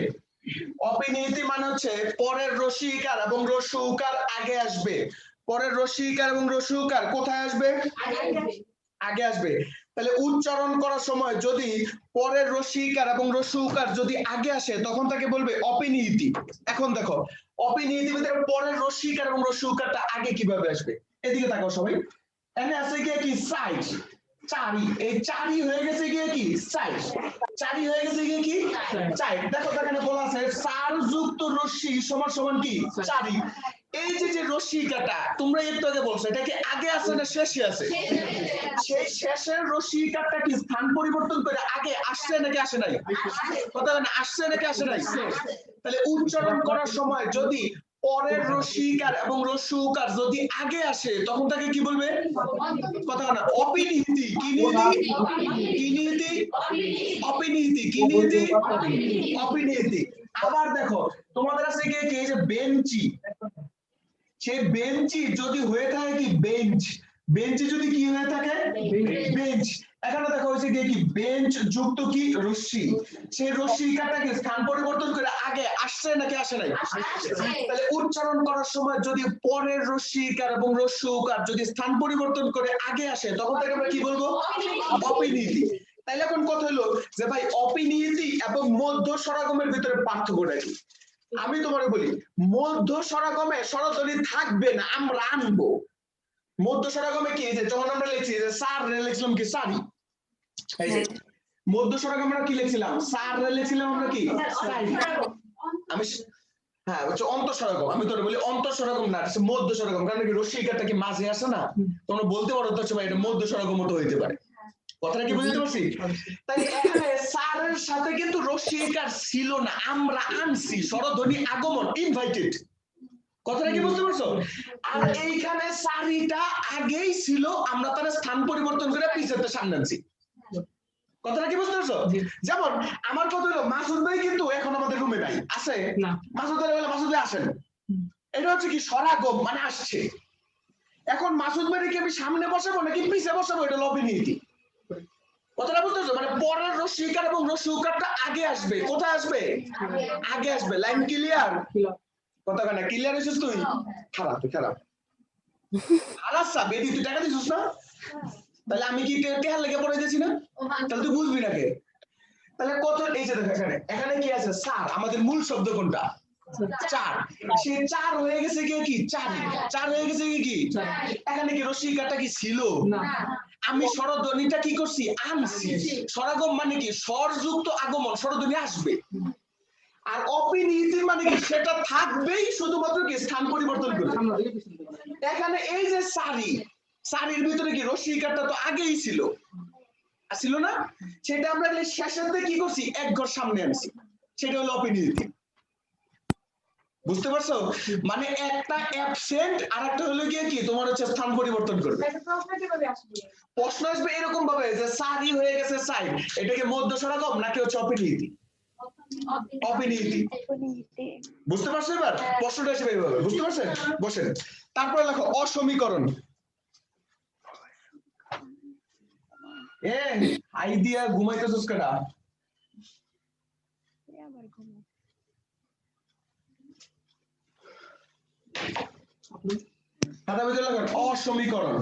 অপিনিহিতি মানে হচ্ছে পরের রস্যিকার এবং রস্যুকার আগে আসবে। পরের রস্যিকার এবং রস্যুকার কোথায় আসবে? আগে আসবে। তাহলে উচ্চারণ করার সময় যদি পরের রস্যিকার এবং রস্যুকার যদি আগে আসে তখন তাকে বলবে অপিনিহিতি। এখন দেখো অপিনিহিতি ভিতরে পরের রস্যিকার এবং রস্যুকারটা আগে কিভাবে আসবে? এদিকে তাকাও সবাই। এখানে আছে কি সাইড, চারি, এই চারি হয়ে গেছে গিয়ে কি চাই, চারি হয়ে গেছে গিয়ে কি চাই। দেখো এখানে বলা আছে চার যুক্ত রশ্মি সমান সমান কি চারি। এই যে রশ্মি কাটা তোমরা একটু আগে বলছো, এটা কি আগে আছে না শেষে আছে? সেই শেষের রশ্মি কাটা কি স্থান পরিবর্তন করে আগে আসছে নাকি আসে নাই? কথা না আসছে নাকি আসে নাই? তাহলে উচ্চারণ করার সময় যদি পরের রস্যিকার এবং রস্যুকার যদি আগে আসে তখন তাকে কি বলবে? কথা না অপিনিহিতি। কি নিহিতি? কি নিহিতি? অপিনিহিতি। কি নিহিতি? অপিনিহিতি। আবার দেখো তোমাদের কাছে কি এই যে বেঞ্চি, সেই বেঞ্চি যদি হয়ে থাকে কি বেঞ্চ, বেঞ্চি যদি কি হয়ে থাকে বেঞ্চ। এখানে দেখো হয়েছে কি বেঞ্চ যুক্ত কি রশ্মি, সেই রশ্মিকাটাকে স্থান পরিবর্তন করে আগে আসছে নাকি আসে নাই? তাহলে উচ্চারণ করার সময় যদি পরের রশ্মিকার এবং রস্যুকার যদি স্থান পরিবর্তন করে আগে আসে তখন তাকে আমরা কি বলবো? অপিনিহিতি। তাইলে এখন কথা হলো যে ভাই অপিনিহিতি এবং মধ্য স্বরাগমের ভিতরে পার্থক্যটা কি? আমি তোমারে বলি মধ্য স্বরাগমে স্বরধ্বনি থাকবে না, আমরা আনবো। মধ্য স্বরাগমে কি যে যখন আমরা লিখছি যে সার রে লিখলাম কি সারি, এই যে মধ্য স্বরাগমে আমরা কি লিখছিলাম? সার রে লিখছিলাম আমরা কি সারি। আমি হ্যাঁ হচ্ছে অন্তঃস্বরাগম, আমি তোরে বলি অন্তঃস্বরাগম না, এটা মধ্য স্বরাগম। কারণ কি রস্যিকারটা কি মাঝে আসে না, তোমরা বলতে পারো তো ভাই এটা মধ্য স্বরাগম মতো হইতে পারে। কথাটা কি বুঝতে পারছি? তাই এখানে সারের সাথে কিন্তু রস্যিকার ছিল না, আমরা আনছি। স্বরধ্বনি আগমন ইনভাইটেড। কথাটা কি বুঝতে পারছো? আর এইখানে সারিটা আগেই ছিল, আমরা তার স্থান পরিবর্তন করে পিছাতে সামনে আনছি। কথাটা কি বুঝতে পারছো? যেমন আমার কথা হলো মাসুদ ভাই কিন্তু এখন আমাদের রুমে নাই, আছে না? মাসুদ ভাই বলে মাসুদ ভাই আসেন, এটা হচ্ছে কি স্বরাগম মানে আসছে। এখন মাসুদ ভাইকে আমি সামনে বসাবো নাকি পিছে বসাবো, এটা অপিনিহিতি। কথাটা বুঝতে পারছো? মানে পরের রস্যিকার এবং রস্যুকারটা আগে আসবে। কোথায় আসবে? আগে আসবে। Line clear? কথা না ক্লিয়ার হয়েছিস তুই? খারাপ, তুই খারাপ। আলাসা বেদি তুই টাকা দিছিস না? তাহলে আমি কি টেহার লেগে পড়ে গেছি না? তাহলে তুই বুঝবি না কে? তাহলে কত এই যে দেখো এখানে, এখানে কি আছে? সার। আমাদের মূল শব্দ কোনটা? চার। সে চার হয়ে গেছে কি চারি, চার হয়ে গেছে কি এখানে কি রস্যিকারটা কি ছিল না? আমি স্বরধ্বনিটা কি করছি? আনছি। স্বরাগম মানে কি স্বরযুক্ত আগমন, স্বরধ্বনি আসবে। আর অপিনিহিতি মানে কি সেটা থাকবেই, শুধুমাত্র কি স্থান পরিবর্তন করবে। এখানে এই যে সারি, সারির ভিতরে কি রস্যিকারটা তো আগেই ছিল, ছিল না? সেটা আমরা শেষের দিকে কি করছি? এক ঘর সামনে আনছি, সেটা হলো অপিনিহিতি। বুঝতে পারছো? মানে একটা অ্যাবসেন্ট আর একটা হলো গিয়ে কি তোমার হচ্ছে স্থান পরিবর্তন করবে। প্রশ্ন আসবে এরকম ভাবে যে সারি হয়ে গেছে সাইড, এটা কি মধ্য স্বরাগম নাকি হচ্ছে অপিনিহিতি? অপিনিহিতি। বুঝতে পারছো? এবার প্রশ্নটা আসবে এইভাবে, বুঝতে পারছেন? বসেন। তারপরে লেখো অসমীকরণ। আই দিয়া ঘুমাইতেছস কেডা? খাতা ভিতরে লেখেন অসমীকরণ।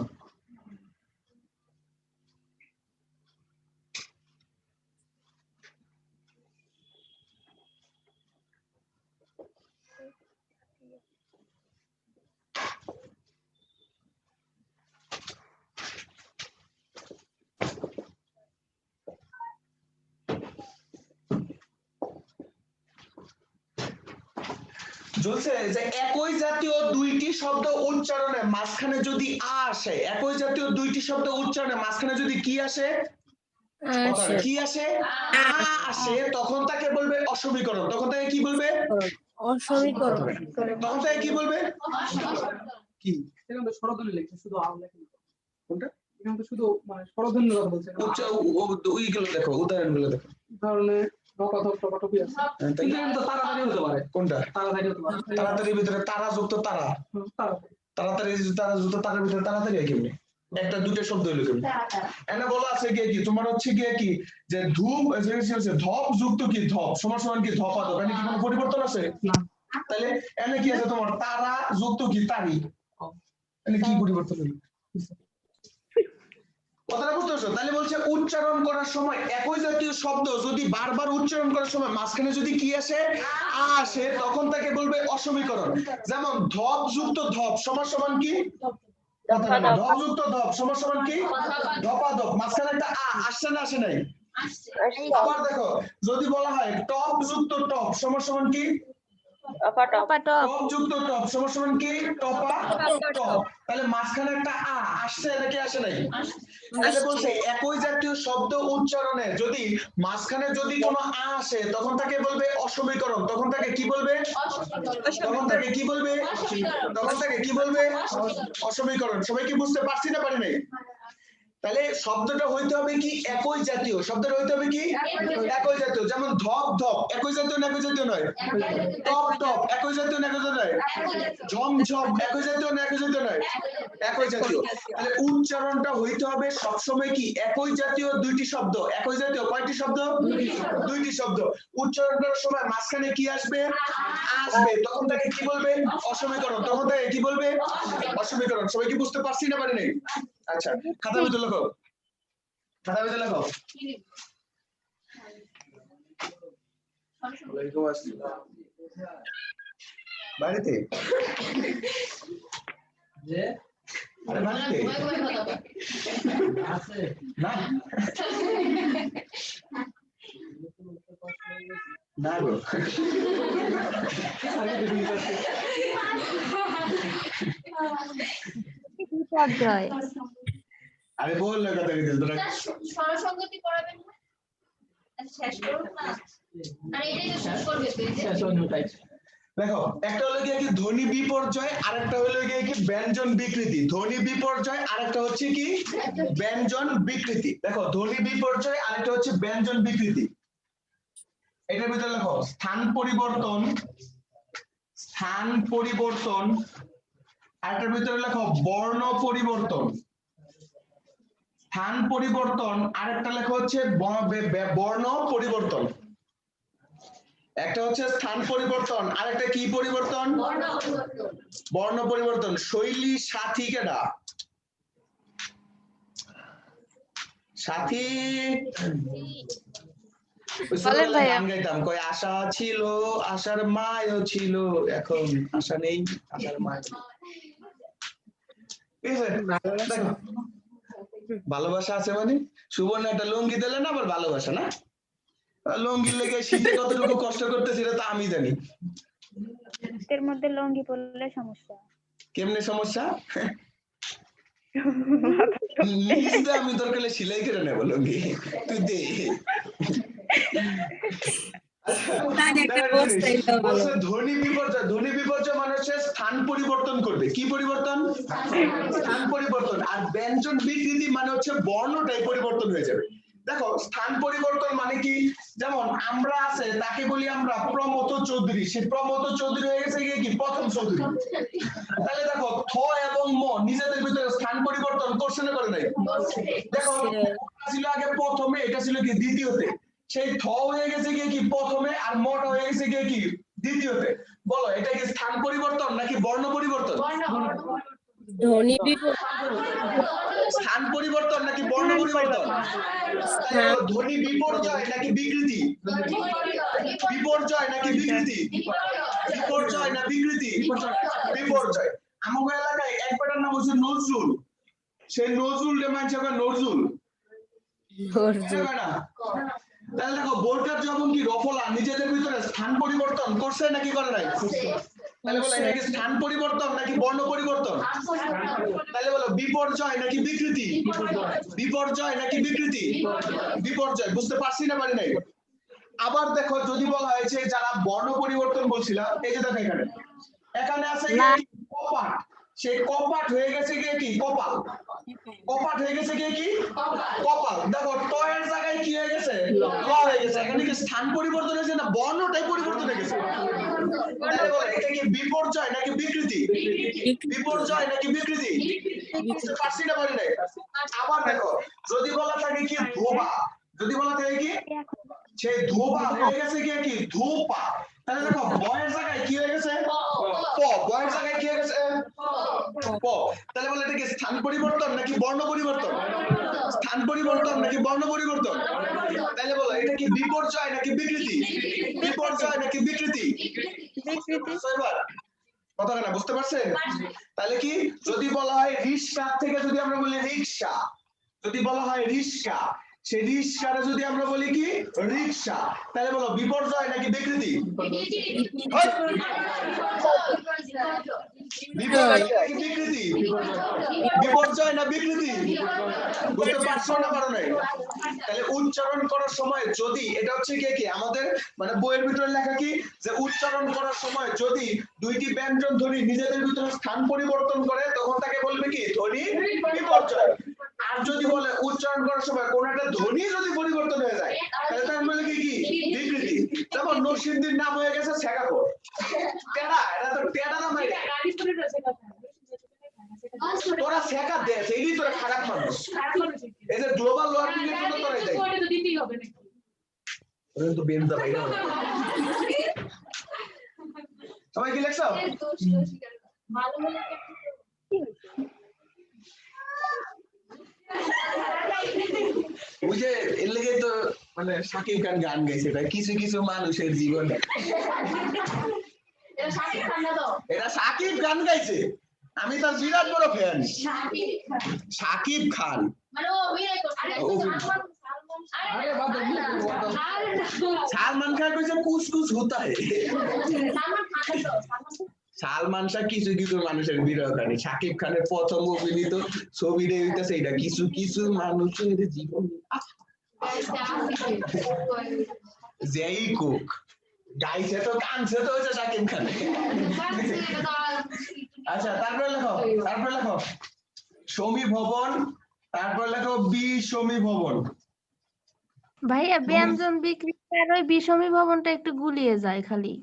বলছে যে একই জাতীয় দুইটি শব্দ উচ্চারণে মাঝখানে যদি আ আসে, একই জাতীয় দুইটি শব্দ উচ্চারণে মাঝখানে যদি কি আসে? কি আসে? আ আসে, তখন তাকে বলবে অসমীকরণ। তখন তাকে কি বলবে? অসমীকরণ। তখন তাকে কি বলবে? কি এখানে তো স্বরধ্বনি লিখছে, শুধু আ লেখেনি। কোনটা? এখানে তো শুধু মানে স্বরধ্বনির কথা বলছে। ওইগুলো দেখো, উদাহরণগুলো দেখো। উদাহরণে টপি আছে। কিন্তু এখানে তো তাড়াতাড়ি হতে পারে। কোনটা? তাড়াতাড়ি হতে পারে। তাড়াতাড়ির ভিতরে তারা যুক্ত তারা, তাড়াতাড়ি তারা যুক্ত তারার ভিতরে তাড়াতাড়ি হয় কেমনি? একটা দুটো শব্দ হইলো কেমনি? এনে বলা আছে গিয়ে কি তোমার হচ্ছে গিয়ে কি যে ধূপ ধপ যুক্ত কি ধপ সমান সমান কি ধপা ধপ, এনে কি কোনো পরিবর্তন আছে? না। তাহলে এনে কি আছে তোমার তারা যুক্ত কি তারি, এনে কি পরিবর্তন হলো? কথাটা বুঝতে পারছো? তাহলে বলছে উচ্চারণ করার সময় একই জাতীয় শব্দ যদি বারবার উচ্চারণ করার সময় মাঝখানে যদি কি আসে? আ আসে, তখন তাকে বলবে অসমীকরণ। যেমন ধপ যুক্ত ধপ সমান সমান কি কথা না ধযুক্ত ধপ সমান সমান কি ধপাধপ মাঝখানে একটা আ আসছে না আসে নাই আবার দেখো যদি বলা হয় টপ যুক্ত টপ সমান সমান কি টপাটপ টপাটপ টপ যুক্ত টপ সমান সমান কি টপা টপ তাহলে মাঝখানে একটা আ আসছে নাকি আসে নাই তাহলে বলছে একই জাতীয় শব্দ উচ্চারণে যদি মাঝখানে যদি কোনো আ আসে তখন তাকে বলবে অসমীকরণ তখন তাকে কি বলবে তখন তাকে কি বলবে তখন তাকে কি বলবে অসমীকরণ সবাই কি বুঝতে পারছি না পারি নাই তাহলে শব্দটা হইতে হবে কি একই জাতীয় শব্দটা হইতে হবে কি একই জাতীয় যেমন ধপ ধপ একই জাতীয় না একই জাতীয় নয় টপ টপ একই জাতীয় না একই জাতীয় নয় ঝম ঝম একই জাতীয় না একই জাতীয় নয় একই জাতীয় তাহলে উচ্চারণটা হইতে হবে সবসময় কি একই জাতীয় দুইটি শব্দ একই জাতীয় কয়টি শব্দ দুইটি শব্দ উচ্চারণ করার সময় মাঝখানে কি আসবে আসবে তখন তাকে কি বলবে অসমীকরণ তখন তাকে কি বলবে অসমীকরণ সবাই কি বুঝতে পারছি না পারি নাই আচ্ছা খাতা ভিতরে লেখো খাতা ভিতরে লেখো ওয়ালাইকুম আসসালাম বাড়িতে যে আরে বাড়িতে আছে না না গো বিপর্যয় আরে বল না কথা কিছু তোরা সরসঙ্গতি পড়াবেন না আচ্ছা শেষ করুন না আর এটাই তো শেষ করবে তো এই যে শেষ অন্য টাইপ দেখো একটা হলো গিয়ে কি ধ্বনি বিপর্যয় আরেকটা হলো গিয়ে কি ব্যঞ্জন বিকৃতি ধ্বনি বিপর্যয় আরেকটা হচ্ছে কি ব্যঞ্জন বিকৃতি দেখো ধ্বনি বিপর্যয় আরেকটা হচ্ছে ব্যঞ্জন বিকৃতি এটার ভিতরে লেখো স্থান পরিবর্তন আরেকটার ভিতরে লেখো বর্ণ পরিবর্তন স্থান পরিবর্তন আরেকটা লেখা হচ্ছে বর্ণ পরিবর্তন একটা হচ্ছে স্থান পরিবর্তন আরেকটা কি পরিবর্তন বর্ণ পরিবর্তন শৈলী সাথী কেডা সাথী বলেন ভাইয়া। গান গাইতাম কই আশা ছিল আশার মায়ও ছিল এখন আশা নেই আশার মায় ঠিক আছে দেখো ভালোবাসা আছে মানে সুবর্ণ একটা লুঙ্গি দিলে না আবার ভালোবাসা না লুঙ্গির লেগে শীতে কতটুকু কষ্ট করতেছি এটা তো আমি জানি এর মধ্যে লঙ্গি পরলে সমস্যা কেমনে সমস্যা নিজে আমি দরকার হলে সেলাই করে নেবো লুঙ্গি তুই দে বলছে ধ্বনি বিপর্যয় মানে হচ্ছে স্থান পরিবর্তন করবে কি পরিবর্তন স্থান পরিবর্তন আর ব্যঞ্জন বিকৃতি মানে হচ্ছে বর্ণটাই পরিবর্তন হয়ে যাবে দেখো স্থান পরিবর্তন মানে কি যেমন আমরা আছে তাকে বলি আমরা প্রমথ চৌধুরী সে প্রমথ চৌধুরী হয়ে গেছে গিয়ে কি প্রথম চৌধুরী তাহলে দেখো থ এবং ম নিজেদের ভিতরে স্থান পরিবর্তন করছে না করে নাই দেখো ছিল আগে প্রথমে এটা ছিল কি দ্বিতীয়তে সেই থ হয়ে গেছে গিয়ে কি প্রথমে আর মটা হয়ে গেছে গিয়ে কি দ্বিতীয়তে বলো এটা কি স্থান পরিবর্তন নাকি বর্ণ পরিবর্তন ধ্বনি স্থান পরিবর্তন নাকি বর্ণ পরিবর্তন ধ্বনি বিপর্যয় নাকি বিকৃতি বিপর্যয় নাকি বিকৃতি বিপর্যয় না বিকৃতি বিপর্যয় আমাদের এলাকায় এক বেটার নাম হচ্ছে নজরুল সেই নজরুল রে মানছে নজরুল না তাহলে দেখো বোরকার যখন কি রফলা নিজেদের ভিতরে স্থান পরিবর্তন করছে নাকি করে নাই তাহলে বলো এটা কি স্থান পরিবর্তন নাকি বর্ণ পরিবর্তন তাহলে বলো বিপর্যয় নাকি বিকৃতি বিপর্যয় নাকি বিকৃতি বিপর্যয় বুঝতে পারছি না পারি নাই আবার দেখো যদি বলা হয়েছে যারা বর্ণ পরিবর্তন বলছিলাম এই যে দেখো এখানে আছে কপাট সেই কপাট হয়ে গেছে গিয়ে কি কপাল কপাট হয়ে গেছে গিয়ে কি কপাল দেখো টয়ের জায়গায় কি হয়ে গেছে ল হয়ে গেছে এখানে কি স্থান পরিবর্তন হয়েছে না বর্ণটাই পরিবর্তন হয়ে গেছে তাহলে বলো এটা কি বিপর্যয় নাকি বিকৃতি বিপর্যয় নাকি বিকৃতি বুঝতে পারছি না পারি নাই আবার দেখো যদি বলা থাকে কি ধোবা যদি বলা থাকে কি সেই ধোবা হয়ে গেছে গিয়ে কি ধূপা তাহলে দেখো বয়ের জায়গায় কি হয়ে গেছে প বয়ের জায়গায় কি হয়ে গেছে প তাহলে বলে এটা কি স্থান পরিবর্তন নাকি বর্ণ পরিবর্তন স্থান পরিবর্তন নাকি বর্ণ পরিবর্তন তাহলে বলো এটা কি বিপর্যয় নাকি বিকৃতি বিপর্যয় নাকি বিকৃতি এবার কথা না বুঝতে পারছেন? তাহলে কি যদি বলা হয় রিক্সা থেকে যদি আমরা বলি রিক্সা, যদি বলা হয় রিক্সা, সেই রিক্সাটা যদি আমরা বলি কি রিক্সা, তাহলে বলো বিপর্যয় নাকি বিকৃতি? বিপর্যয় নাকি বিকৃতি? বিপর্যয় না বিকৃতি? বুঝতে পারছো না পারো নাই? তাহলে উচ্চারণ করার সময় যদি এটা হচ্ছে কি আমাদের মানে বইয়ের ভিতরে লেখা কি যে উচ্চারণ করার সময় যদি দুইটি ব্যঞ্জন ধ্বনি নিজেদের ভিতরে স্থান পরিবর্তন করে তখন তাকে বলবে কি ধ্বনি বিপর্যয়। আর যদি বলে উচ্চারণ করার সময় কোন একটা ধ্বনি যদি পরিবর্তন হয়ে যায় তাহলে তার বলে কি কি বিকৃতি। যেমন নরসিংদীর নাম হয়ে গেছে শেখাখোর, টেড়া, এটা তো টেড়া নাম হয়ে গেছে। তোরা শেখা দেশ এই তোরা খারাপ মানুষ, এই যে গ্লোবাল ওয়ার্মিং এর জন্য তোরা দেয় ওরা তো বেনদা ভাইরা। সবাই কি লেখছো? ওই যে এর লেগে তো মানে শাকিব খান গান গাইছে, এটা কিছু কিছু মানুষের জীবনে। এটা শাকিব খান গাইছে, আমি তার বিরাট বড় ফ্যান। শাকিব খান মানে ও অভিনয় করছে। সালমান খান কইছে কুছ কুছ হতা হে। সালমান শাহ কিছু কিছু মানুষের বিরহ কাহিনী, শাকিব খানের প্রথম অভিনীত ছবিটা হইতাছে এটা কিছু কিছু মানুষের জীবন। যেই কুক গাইছে তো কানছে তো হচ্ছে শাকিব খান। আচ্ছা তারপরে লেখো, তারপরে লেখো সমী ভবন, তারপর লেখো বিষমী ভবন। ভাইয়া ব্যঞ্জন বিক্রেতার ওই বিষমী ভবনটা একটু গুলিয়ে যায় খালি।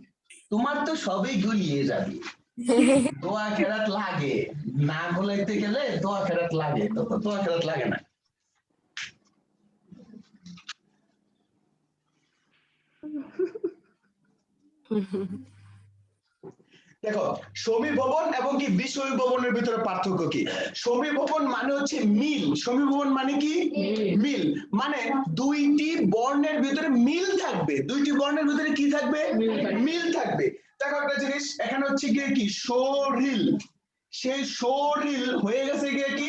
তোমার তো সবই গুলিয়ে যাবে, দোয়া খেরাত লাগে না, গুলাইতে গেলে দোয়া খেরাত লাগে, তো দোয়া খেরাত লাগে না। দেখো সমী ভবন এবং কি বিষমী ভবনের ভিতরে পার্থক্য কি? সমী ভবন মানে হচ্ছে মিল, সমী ভবন মানে কি মিল, মানে দুইটি বর্ণের ভিতরে মিল থাকবে, দুইটি বর্ণের ভিতরে কি থাকবে মিল থাকবে। দেখো একটা জিনিস এখানে হচ্ছে গিয়ে কি শরীর, সেই শরীর হয়ে গেছে গিয়ে কি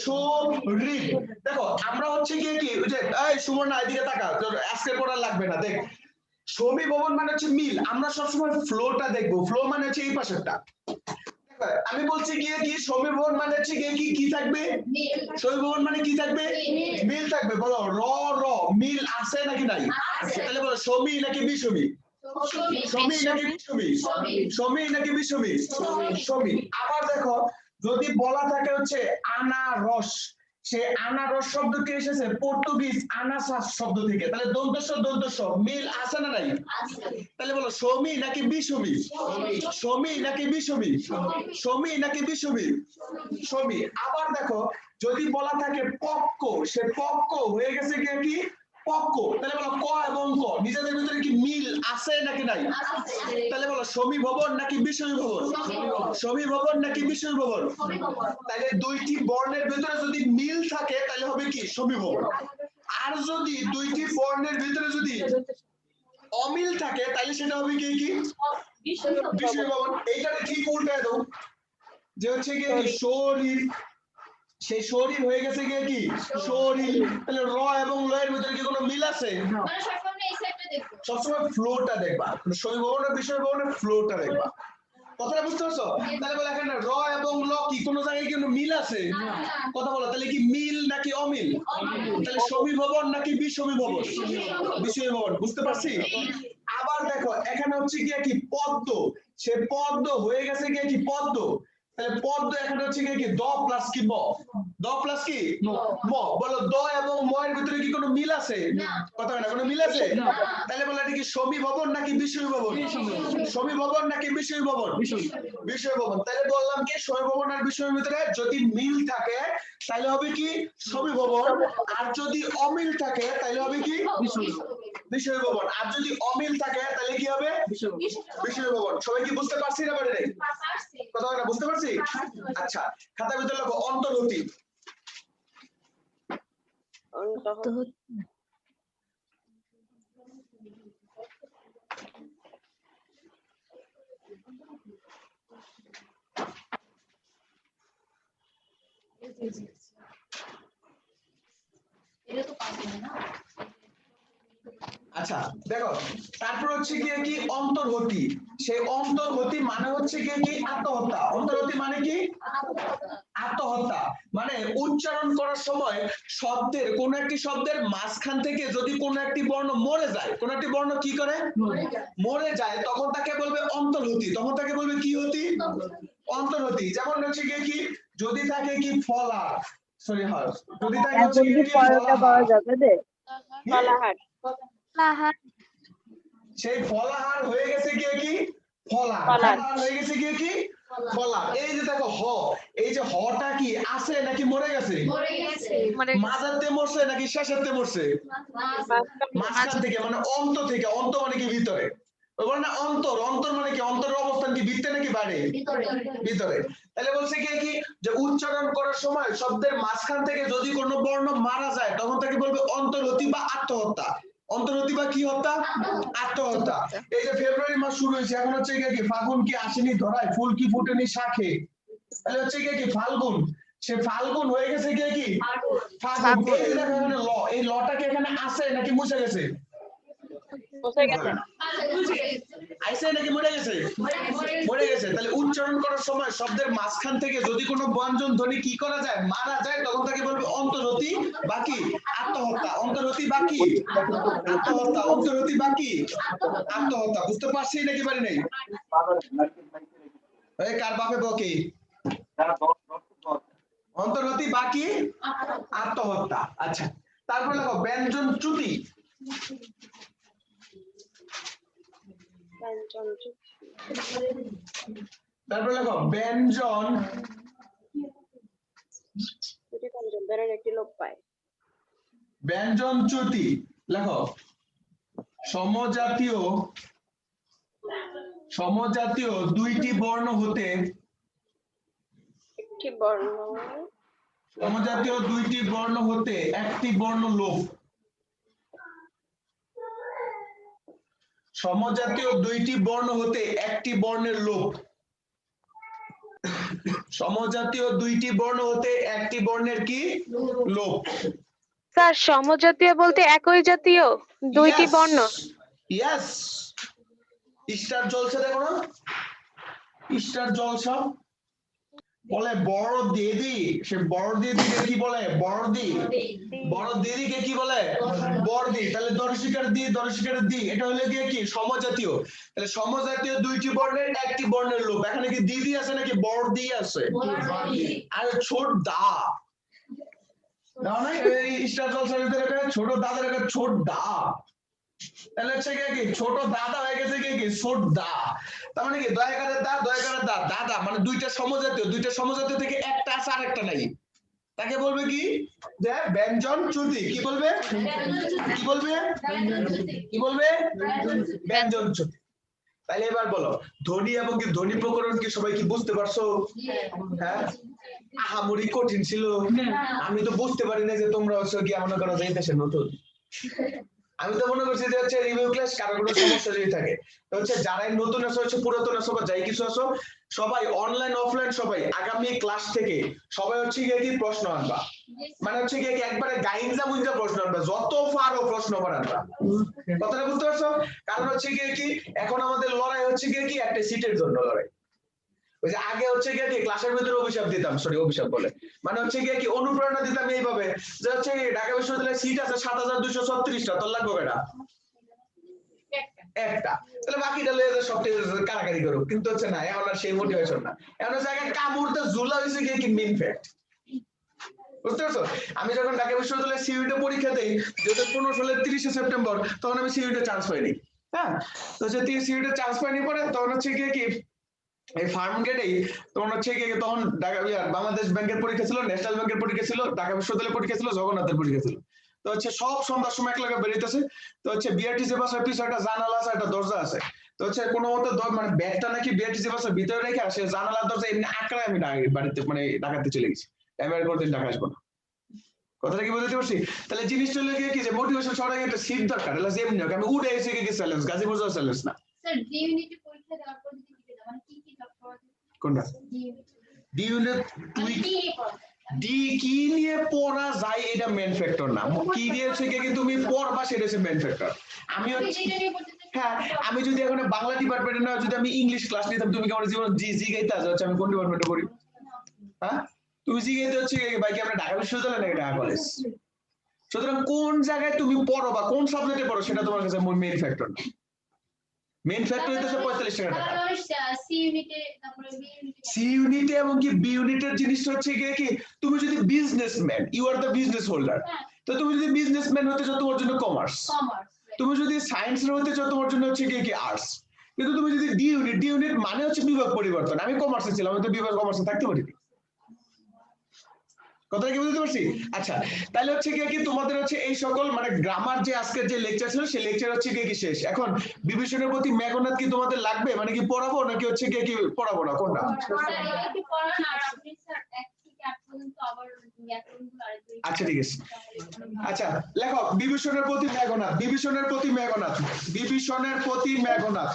শরীর। দেখো আমরা হচ্ছে গিয়ে কি ওই যে এই সুবর্ণা এদিকে তাকা, তোর আজকে পড়া লাগবে না, দেখ সমী ভবন মানে হচ্ছে মিল, আমরা সবসময় ফ্লোটা দেখবো, ফ্লো মানে হচ্ছে এই পাশেরটা। আমি বলছি গিয়ে কি সমী ভবন মানে হচ্ছে গিয়ে কি কি থাকবে সমী ভবন মানে কি থাকবে মিল থাকবে। বলো র র মিল আছে নাকি নাই? তাহলে বলো সমী নাকি বিষমী? সমী নাকি বিষমী? সমী নাকি বিষমী? সমী। আবার দেখো যদি বলা থাকে হচ্ছে আনারস, সে আনারস শব্দটি এসেছে পর্তুগিজ আনাসাস শব্দ থেকে, তাহলে দন্তস্ব দন্তস্ব মিল আছে না নাই? তাহলে বলো সমী নাকি বিষমী? সমী নাকি বিষমী? সমী নাকি বিষমী? সমী। আবার দেখো যদি বলা থাকে পক্ক, সে পক্ক হয়ে গেছে কি পক্ক, তাহলে বলো ক এবং ক নিজেদের ভিতরে কি মিল আছে নাকি নাই? তাহলে বলো সমী ভবন নাকি বিষমী ভবন? সমী ভবন নাকি বিষমী ভবন? তাহলে দুইটি বর্ণের ভিতরে যদি মিল থাকে তাহলে হবে কি সমী ভবন। আর যদি দুইটি বর্ণের ভিতরে যদি অমিল থাকে তাহলে সেটা হবে কি কি বিষমী ভবন। এইটারে ঠিক উল্টায় দাও, যে হচ্ছে কি শরীর, সেই শরীর হয়ে গেছে গিয়ে কি শরীর, তাহলে র এবং ল এর ভিতরে কি কোনো মিল আছে? মানে সবসময় এই সাইডটা দেখবো, সবসময় ফ্লোটা দেখবা, সমী ভবনের বিষয় ভবনের ফ্লোটা দেখবা। কথাটা বুঝতে পারছো? তাহলে বলে এখানে র এবং ল কি কোনো জায়গায় কি কোনো মিল আছে? কথা বলো তাহলে কি মিল নাকি অমিল? তাহলে সমী ভবন নাকি বিষমী ভবন? বিষমী ভবন। বুঝতে পারছি? আবার দেখো এখানে হচ্ছে গিয়ে কি পদ্ম, সে পদ্ম হয়ে গেছে গিয়ে কি পদ্ম, তাহলে পদ্ম এখানে হচ্ছে গিয়ে কি দ প্লাস কি ম, দ প্লাস কি ম। বলো দ এবং ম এর ভিতরে কি কোনো মিল আছে? কথা না কোনো মিল আছে? তাহলে বলো এটা কি সমী ভবন নাকি বিষমী ভবন? সমী ভবন নাকি বিষমী ভবন? বিষমী ভবন। তাহলে বললাম কি সমী ভবন আর বিষমীর ভিতরে যদি মিল থাকে তাহলে হবে কি সমী ভবন, আর যদি অমিল থাকে তাহলে হবে কি বিষমী ভবন, আর যদি অমিল থাকে তাহলে কি হবে বিষমী ভবন। সবাই কি বুঝতে পারছি না পারে? কথা না বুঝতে পারছি? আচ্ছা খাতার ভিতরে লেখো অন্তর্গতি। এটা তো পাবে না। আচ্ছা দেখো, তারপর হচ্ছে গিয়ে কি অন্তর্হতি। সেই অন্তর্হতি মানে হচ্ছে গিয়ে কি আত্মহত্যা। অন্তর্হতি মানে কি আত্মহত্যা, মানে উচ্চারণ করার সময় শব্দের কোন একটি শব্দের মাঝখান থেকে যদি কোন একটি বর্ণ মরে যায়, কোন একটি বর্ণ কি করে মরে যায়, তখন তাকে বলবে অন্তর্হতি। তখন তাকে বলবে কি হতি? অন্তর্হতি। যেমন হচ্ছে গিয়ে কি যদি থাকে কি ফলা, সরি হয়, যদি থাকে হচ্ছে গিয়ে কি ফলাহার। ফলাহার। লাহার সেই ফলাহার হয়ে গেছে গিয়ে কি ফলা, ফলার। ফলাহার হয়ে গেছে গিয়ে কি ফলা। এই যে দেখো হ, এই যে হটা কি আছে নাকি মরে গেছে? মরে গেছে। মাঝাতে মরছে নাকি শেষেতে মরছে? মাঝখান থেকে, মানে অন্ত থেকে। অন্ত মানে কি ভিতরে, ওই বলে না অন্তর। অন্তর মানে কি অন্তরের অবস্থান কি ভিতরে নাকি বাইরে? ভিতরে। ভিতরে। তাহলে বলছে কি কি যে উচ্চারণ করার সময় শব্দের মাঝখান থেকে যদি কোনো বর্ণ মারা যায় তখন তাকে বলবে অন্তর্হতি বা আত্মহত্যা। অন্তর্হতি বা কি হত্যা? আত্মহত্যা। এই যে ফেব্রুয়ারি মাস শুরু হয়েছে, এখন হচ্ছে কি ফাগুন কি আসেনি ধরায়, ফুল কি ফুটেনি শাখে, তাহলে হচ্ছে কি ফাল্গুন। সে ফাল্গুন হয়ে গেছে কি কি ফাগুন। এই যে দেখো এখানে ল, এই লটাকে এখানে আছে নাকি মুছে গেছে? বসে গেছে। আইছে নাকি মরে গেছে? মরে গেছে। তাহলে উচ্চারণ করার সময় শব্দের মাঝখান থেকে যদি কোনো ব্যঞ্জন ধ্বনি কি করা যায়, মারা যায়, তখন তাকে বলবে অন্তর্হতি বা কি আত্মহত্যা। অন্তর্হতি বা কি আত্মহত্যা। অন্তর্হতি বা কি আত্মহত্যা। বুঝতে পারছি নাকি পারি নাই? এই কার বাপে বকে? অন্তর্হতি বা কি আত্মহত্যা। আচ্ছা, তারপর দেখো ব্যঞ্জন চ্যুতি। তারপর দেখো ব্যঞ্জন একটি লোপ পায়। ব্যঞ্জন চ্যুতি। লেখো সমজাতীয় দুইটি বর্ণ হতে একটি বর্ণ সমজাতীয় দুইটি বর্ণ হতে একটি বর্ণ লোপ। সমজাতীয় দুইটি বর্ণ হতে একটি বর্ণের লোপ। সমজাতীয় দুইটি বর্ণ হতে একটি বর্ণের কি লোপ। স্যার সমজাতীয় বলতে একই জাতীয় দুইটি বর্ণ। ইয়েস, স্টার জ্বলছে দেখো না, স্টার জ্বলছে। বলে বড় দিদি, সে বড় দিদিকে কি বলে? বড়দি। বড় দিদিকে কি বলে? বড়দি। তাহলে দর্শিকার দি, এটা হলে গিয়ে কি সমজাতীয়। তাহলে সমজাতীয় দুইটি বর্ণের একটি বর্ণের লোপ। এখানে কি দিদি আছে নাকি বড়দি আছে? আর ছোট দা দাও না, এই স্টার জলসার ভিতরে ছোট দাদার একটা ছোট দা। তাহলে হচ্ছে কি ছোট দাদা হয়ে গেছে কি ছোট দা। তার মানে কি দয়াকারের দা, দয়াকারের দা, দাদা মানে দুইটা সমজাতীয়। দুইটা সমজাতীয় থেকে একটা আছে আর একটা নাই, তাকে বলবে কি যে ব্যঞ্জন চ্যুতি। কি বলবে? কি বলবে? কি বলবে? ব্যঞ্জন চ্যুতি। তাহলে এবার বলো ধ্বনি এবং কি ধ্বনি প্রকরণ কি সবাই কি বুঝতে পারছো? হ্যাঁ, আহামরি কঠিন ছিল? আমি তো বুঝতে পারি না যে তোমরা হচ্ছে কি মনে করো যে এই দেশে নতুন। আমি তো মনে করছি যে হচ্ছে রিভিউ ক্লাস কারো কোনো সমস্যা যদি থাকে তো হচ্ছে যারাই নতুন আছো, হচ্ছে পুরাতন আছো বা যাই কিছু আছো, সবাই অনলাইন অফলাইন সবাই আগামী ক্লাস থেকে সবাই হচ্ছে গিয়ে কি প্রশ্ন আনবা। মানে হচ্ছে গিয়ে কি একবারে গাইনজা মুইজা প্রশ্ন আনবা, যত পারো প্রশ্ন আনবা। কথাটা বুঝতে পারছো? কারণ হচ্ছে গিয়ে কি এখন আমাদের লড়াই হচ্ছে গিয়ে কি একটা সিটের জন্য লড়াই। ওই যে আগে হচ্ছে গিয়ে কি ক্লাসের ভিতরে অভিশাপ দিতাম, সরি অভিশাপ বলে মানে হচ্ছে গিয়ে কি অনুপ্রেরণা দিতাম এইভাবে যে হচ্ছে ঢাকা বিশ্ববিদ্যালয়ের সিট আছে ৭,২৩৬টা, তোর লাগবে কয়টা? একটা। তাহলে বাকিটা লয়ে যে সবটি কারাকারি করুক, কিন্তু হচ্ছে না, এখন আর সেই মোটিভেশন না। এখন হচ্ছে আগে কামড়তে ঝুলা হয়েছে গিয়ে কি মেইন ফ্যাক্ট। বুঝতে পারছো? আমি যখন ঢাকা বিশ্ববিদ্যালয়ের সিইউটি পরীক্ষা দেই 2015 সালের 30শে সেপ্টেম্বর, তখন আমি সিইউটি চান্স পাইনি। হ্যাঁ, তো যে সিইউটি চান্স পাইনি পরে তখন হচ্ছে গিয়ে কি এই ফার্ম গেটেই তখন হচ্ছে কি তখন ঢাকা বাংলাদেশ ব্যাংকের পরীক্ষা ছিল, ন্যাশনাল ব্যাংকের পরীক্ষা ছিল, ঢাকা বিশ্ববিদ্যালয়ের পরীক্ষা ছিল, জগন্নাথের পরীক্ষা ছিল। তো হচ্ছে সব সন্ধ্যার সময় এক লাগে বেরিয়েছে। তো হচ্ছে বিআরটিসি বাসের পিছনে একটা জানালা আছে, একটা দরজা আছে। তো হচ্ছে কোনো মতো মানে ব্যাগটা নাকি বিআরটিসি বাসের ভিতরে রেখে আসে জানালার দরজা এমনি আঁকড়ে আমি বাড়িতে মানে ঢাকাতে চলে গেছি। আমি আর কোনোদিন ঢাকা আসবো না। কথাটা কি বুঝতে পারছি? তাহলে জিনিসটা হলো কি যে মোটিভেশন সবাই একটা সিট দরকার। তাহলে যেমনি হোক আমি উঠে এসে কি চ্যালেঞ্জ, গাজীপুর যাওয়ার চ্যালেঞ্জ না। স্যার ডি ইউনিটে পরীক্ষা দেওয়ার পর কি কি মানে কি কি জব করা যায়? কোনটা? ডি ইউনিট ডি ইউনিট মানে তুই কি কি করা যায়? ডি কি নিয়ে পড়া যায় এটা মেন ফ্যাক্টর না, কি দিয়ে হচ্ছে কি তুমি পড়বা সেটা হচ্ছে মেন ফ্যাক্টর। আমি হচ্ছে হ্যাঁ আমি যদি এখন বাংলা ডিপার্টমেন্টে না যদি আমি ইংলিশ ক্লাস নিতাম তুমি কি আমার জীবন জি গাইতে হচ্ছে আমি কোন ডিপার্টমেন্টে পড়ি? হ্যাঁ তুমি জি গাইতে হচ্ছে ভাই কি আমরা ঢাকা বিশ্ববিদ্যালয় নাকি ঢাকা কলেজ? সুতরাং কোন জায়গায় তুমি পড়ো বা কোন সাবজেক্টে পড়ো সেটা তোমার কাছে মেইন ফ্যাক্টর না, মেইন ফ্যাক্টর হচ্ছে 45 টাকা। সি ইউনিটে এবং কি বি ইউনিটের জিনিসটা হচ্ছে কি তুমি যদি businessman, you are the business holder, তো তুমি যদি বিজনেসম্যান হতে চাও তোমার জন্য কমার্স, তুমি যদি সায়েন্স হতে চাও তোমার জন্য হচ্ছে কি আর্টস। কিন্তু তুমি যদি ডি ইউনিট মানে হচ্ছে বিভাগ পরিবর্তন, আমি কমার্সে ছিলাম আমি তো বিভাগ কমার্সে থাকতে পারি, কথাটা কি বুঝতে পারছি? আচ্ছা তাহলে হচ্ছে কি তোমাদের হচ্ছে এই সকল মানে গ্রামার যে আজকের যে লেকচার ছিল সেই লেকচার হচ্ছে কি শেষ। এখন বিভীষণের প্রতি মেঘনাদ কি তোমাদের লাগবে, মানে কি পড়াবো নাকি হচ্ছে কি পড়াবো না, কোনটা? আচ্ছা ঠিক আছে, আচ্ছা লেখো বিভীষণের প্রতি মেঘনাদ, বিভীষণের প্রতি মেঘনাদ, বিভীষণের প্রতি মেঘনাদ।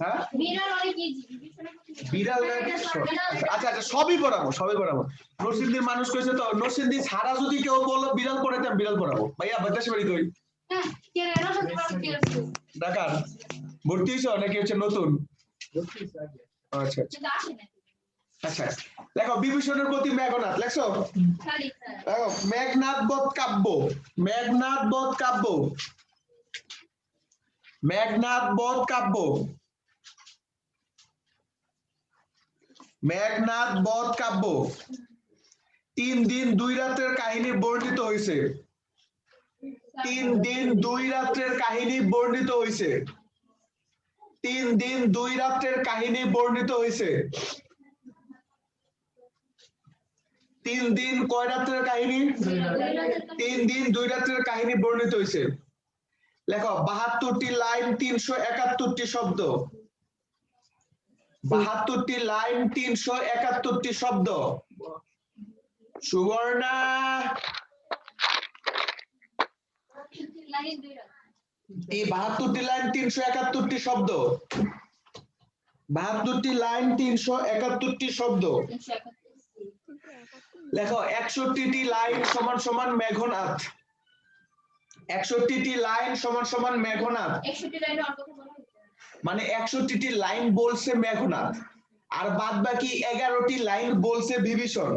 হ্যাঁ বিড়াল, আচ্ছা আচ্ছা সবই পড়াবো নরসিংদীর মানুষ কইছে তো, নরসিংদী ছাড়া যদি কেউ বলো বিড়াল পড়াইতে আমি বিড়াল পড়াবো। ভাইয়া বাতাসে বাড়ি কই? ঢাকার ভর্তি হয়েছ নাকি হচ্ছে নতুন? আচ্ছা আচ্ছা দেখো বিভীষণের প্রতি মেঘনাদ লেখছো, দেখো মেঘনাদ বধ কাব্য, মেঘনাদ বধ কাব্য, মেঘনাদ বধ কাব্য, মেঘনাদ বধ কাব্য 3 দিন 2 রাতের কাহিনী বর্ণিত হয়েছে, 3 দিন 2 রাতের কাহিনী বর্ণিত হয়েছে, 3 দিন 2 রাতের কাহিনী বর্ণিত হয়েছে। 3 দিন কয় রাতের কাহিনী? 3 দিন 2 রাতের কাহিনী বর্ণিত হয়েছে। লেখো 72টি লাইন 371টি শব্দ, 72টি লাইন 371টি শব্দ। সুবর্ণা এই 72টি লাইন 371টি শব্দ, 72টি লাইন 371টি শব্দ। লেখো 61টি লাইন সমান সমান মেঘনাদ, 61টি লাইন সমান সমান মেঘনাদ, মানে 61টি লাইন বলছে মেঘনাদ আর বাদ বাকি 11টি লাইন বলছে বিভীষণ,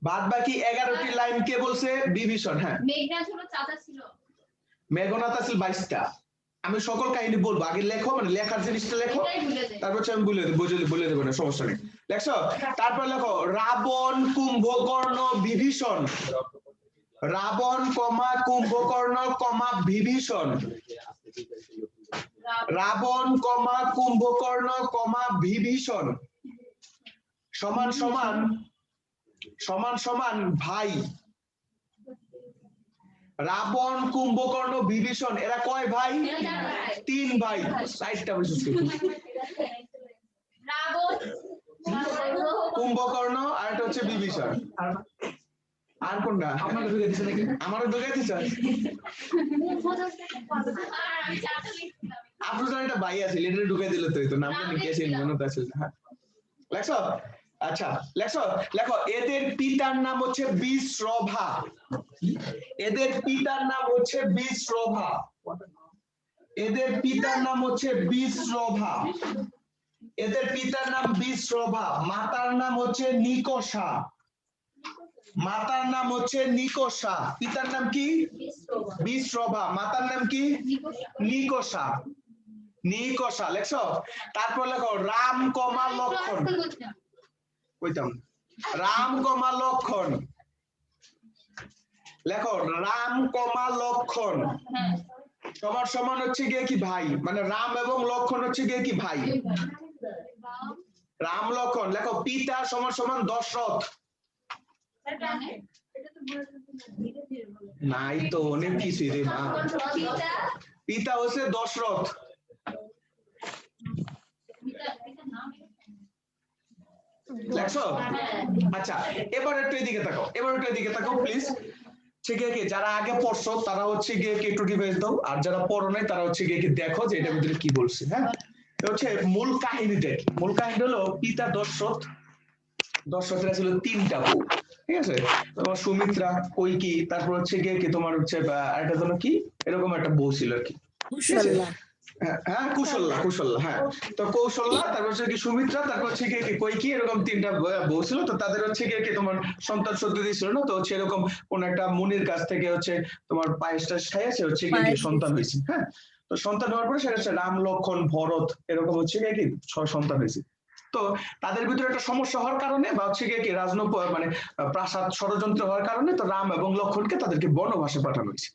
বাদ বাকি 11টি লাইন কে বলছে? বিভীষণ। হ্যাঁ মেঘনাদ হলো চাচা ছিল, মেঘনাদ আছে 22টা। আমি সকল কাহিনী বলবো, আগে লেখো মানে লেখার জিনিসটা লেখো, তারপর আমি বলে দেবো না, সমস্যা নেই। লেখছো? তারপর লেখো রাবণ কুম্ভকর্ণ বিভীষণ, রাবণ কমা কুম্ভকর্ণ কমা বিভীষণ, রাবণ কমা কুম্ভকর্ণ কমা বিভীষণ সমান সমান সমান সমান ভাই। রাবণ কুম্ভকর্ণ বিভীষণ এরা কয় ভাই? 3 ভাই। 4টা বিশেষ রাবণ কুম্ভকর্ণ আর এটা হচ্ছে বিভীষণ। আর কোনটা? আপনাকে ঢুকে দিছে নাকি? আমারও ঢুকে দিছে। আপনার একটা ভাই আছে লেটারে ঢুকে দিল তো নামটা লিখে আছে মনে আছে। হ্যাঁ লেখছো? আচ্ছা লেখছো, লেখো এদের পিতার নাম হচ্ছে বিষরভা, এদের পিতার নাম হচ্ছে বিষরভা, এদের পিতার নাম হচ্ছে বিষরভা, এদের পিতার নাম বিষরভা, মাতার নাম হচ্ছে নিকষা, মাতার নাম হচ্ছে নিকষা, পিতার নাম কি? বিষরভা, মাতার নাম কি? নিকষা, নিকষা। লেখছো? তারপর লেখো রাম কমা লক্ষণ, কইতাম রাম কমা লক্ষণ, লেখো রাম কমা লক্ষণ সমান সমান হচ্ছে গিয়ে কি ভাই, মানে রাম এবং লক্ষণ হচ্ছে গিয়ে কি ভাই, রাম লক্ষণ। লেখো পিতা সমান সমান দশরথ, নাই তো অনেক কিছু রে মা, পিতা হচ্ছে দশরথ। লেখছো? আচ্ছা এবার একটু এদিকে তাকাও, এবার একটু এদিকে তাকাও প্লিজ। ঠিক আছে যারা আগে পড়ছো তারা হচ্ছে গিয়ে একটু ডিভাইস দাও, আর যারা পড়ো নাই তারা হচ্ছে গিয়ে দেখো যে এটার ভিতরে কি বলছে। হ্যাঁ হচ্ছে মূল কাহিনীটা, মূল কাহিনী হলো পিতা দশরথ দশরথের ছিল 3টা বউ, ঠিক আছে? তোমার সুমিত্রা, কৈকি, তারপর হচ্ছে গিয়ে কি তোমার হচ্ছে আরেকটা জন্য কি এরকম একটা বউ ছিল আর কি। কুশল্যা। হ্যাঁ কুশল্যা, হ্যাঁ। তো কৌশল্যা, তারপর হচ্ছে কি সুমিত্রা, তারপর হচ্ছে কি কৈকি, এরকম 3টা বউ ছিল। তো তাদের হচ্ছে কি তোমার সন্তান সন্ততি ছিল না, তো হচ্ছে এরকম কোন একটা মুনির কাছ থেকে হচ্ছে তোমার পায়েসটা খাইয়েছে, হচ্ছে কি সন্তান হয়েছে। হ্যাঁ, তো সন্তান হওয়ার পরে সেটা হচ্ছে রাম, লক্ষ্মণ, ভরত, এরকম হচ্ছে কি 6 সন্তান হয়েছে। তো তাদের ভিতরে একটা সমস্যা হওয়ার কারণে বা হচ্ছে কি রাজনৈতিক মানে প্রাসাদ ষড়যন্ত্র হওয়ার কারণে তো রাম এবং লক্ষ্মণকে তাদেরকে বনবাসে পাঠানো হয়েছে।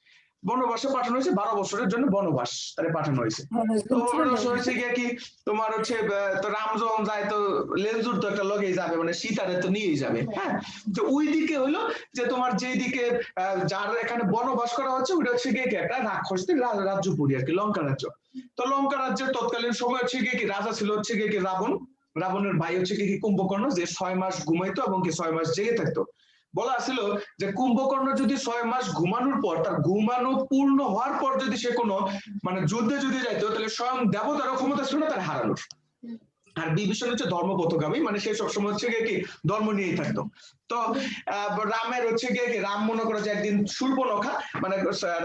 12 বছরের জন্য বনবাস তারে পাঠানো হয়েছে। তো হচ্ছে গিয়ে কি তোমার হচ্ছে তো রাম যখন যায় তো লেনজুর তো একটা লগেই যাবে, মানে সীতারে তো নিয়েই যাবে। হ্যাঁ, তো ওই দিকে হলো যে তোমার যেই দিকে যার এখানে বনবাস করা হচ্ছে ওটা হচ্ছে গিয়ে একটা রাক্ষসদের রাজ্যপুরী আর কি, লঙ্কা রাজ্য। তো লঙ্কা রাজ্যের তৎকালীন সময় হচ্ছে গিয়ে কি রাজা ছিল হচ্ছে গিয়ে কি রাবণ। রাবণের ভাই হচ্ছে কি কুম্ভকর্ণ, যে 6 মাস ঘুমাইতো এবং কি 6 মাস জেগে থাকতো। বলা ছিল যে কুম্ভকর্ণ যদি 6 মাস ঘুমানোর পর, তার ঘুমানো পূর্ণ হওয়ার পর যদি সে কোনো মানে যুদ্ধে যদি যাইতো, তাহলে স্বয়ং দেবতারও ক্ষমতা ছিল না তার হারানোর। আর বিভীষণ হচ্ছে ধর্মপথগামী, মানে সে সবসময় হচ্ছে গিয়ে কি ধর্ম নিয়েই থাকতো। তো রামের হচ্ছে গিয়ে কি রাম মনে করে যে একদিন শূর্পণখা, মানে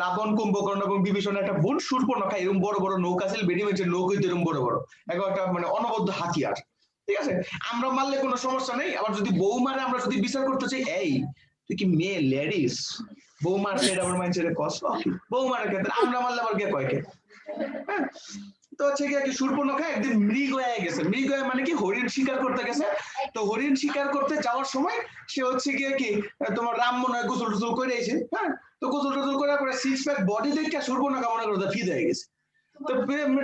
রাবণ, কুম্ভকর্ণ এবং বিভীষণ একটা বোন শূর্পণখা, এরকম বড় বড় নৌকা ছিল, বেডিমেন্টের নৌকা এরকম বড় বড় একটা মানে অনবদ্য হাতিয়ার। ঠিক আছে, আমরা মারলে কোনো সমস্যা নেই, আবার যদি বউ মারে আমরা যদি বিচার করতে চাই, এই তুই কি মেয়ে লেডিস, বউ মারছে এটা আমার মাইন্ডসেটে কষ্ট, বউ মারার ক্ষেত্রে আমরা মারলে আবার কে কয় কে। হ্যাঁ, তো হচ্ছে কি শূর্পণখা একদিন মৃগ হয়ে গেছে। মৃগ হয়ে মানে কি হরিণ শিকার করতে গেছে। তো হরিণ শিকার করতে যাওয়ার সময় সে হচ্ছে গিয়ে কি তোমার রাম মনে হয় গোসল টোসল করে এসে, হ্যাঁ, তো গোসল টোসল করার পরে 6 প্যাক বডি দেখে শূর্পণখা মনে করো ফিদে হয়ে গেছে। তো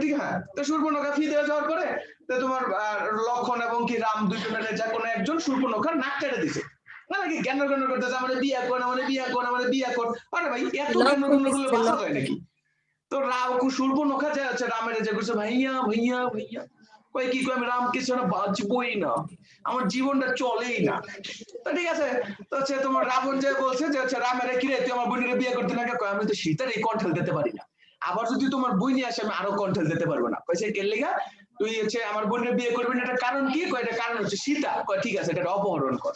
ঠিক, হ্যাঁ, তো শূর্পণখা ফিদে হয়ে যাওয়ার পরে তো তোমার লক্ষ্মণ এবং কি রাম দুজনের যা কোনো একজন শূর্পণখার নাক কেটে দিছে। নাকি জ্ঞান জ্ঞান করতেছে আমাদের বিয়ে কর, আমাদের বিয়ে কর, আমাদের বিয়ে কর। আরে ভাই এত জ্ঞান করলে বাঁচা যায় নাকি? তো শূর্পণখা যে আছে রামের যে করছে, ভাইয়া ভাইয়া ভাইয়া কই কি কই আমি রামকে ছাড়া বাঁচবই না, আমার জীবনটা চলেই না। তো ঠিক আছে, তো হচ্ছে তোমার রাবণ যে বলছে যে হচ্ছে রামের কি রে তুই আমার বোনের বিয়ে করতে না, কই আমি তো সীতার এই কন্ঠেল দিতে পারি না, আবার যদি তোমার বই নিয়ে আসে আমি আরো কন্ঠেল দিতে পারবো না। কইছে কে লেগা তুই হচ্ছে আমার বোনের বিয়ে করবি না, এটা কারণ কি? কয় এটা কারণ হচ্ছে সীতা। কয় ঠিক আছে, এটা অপহরণ কর।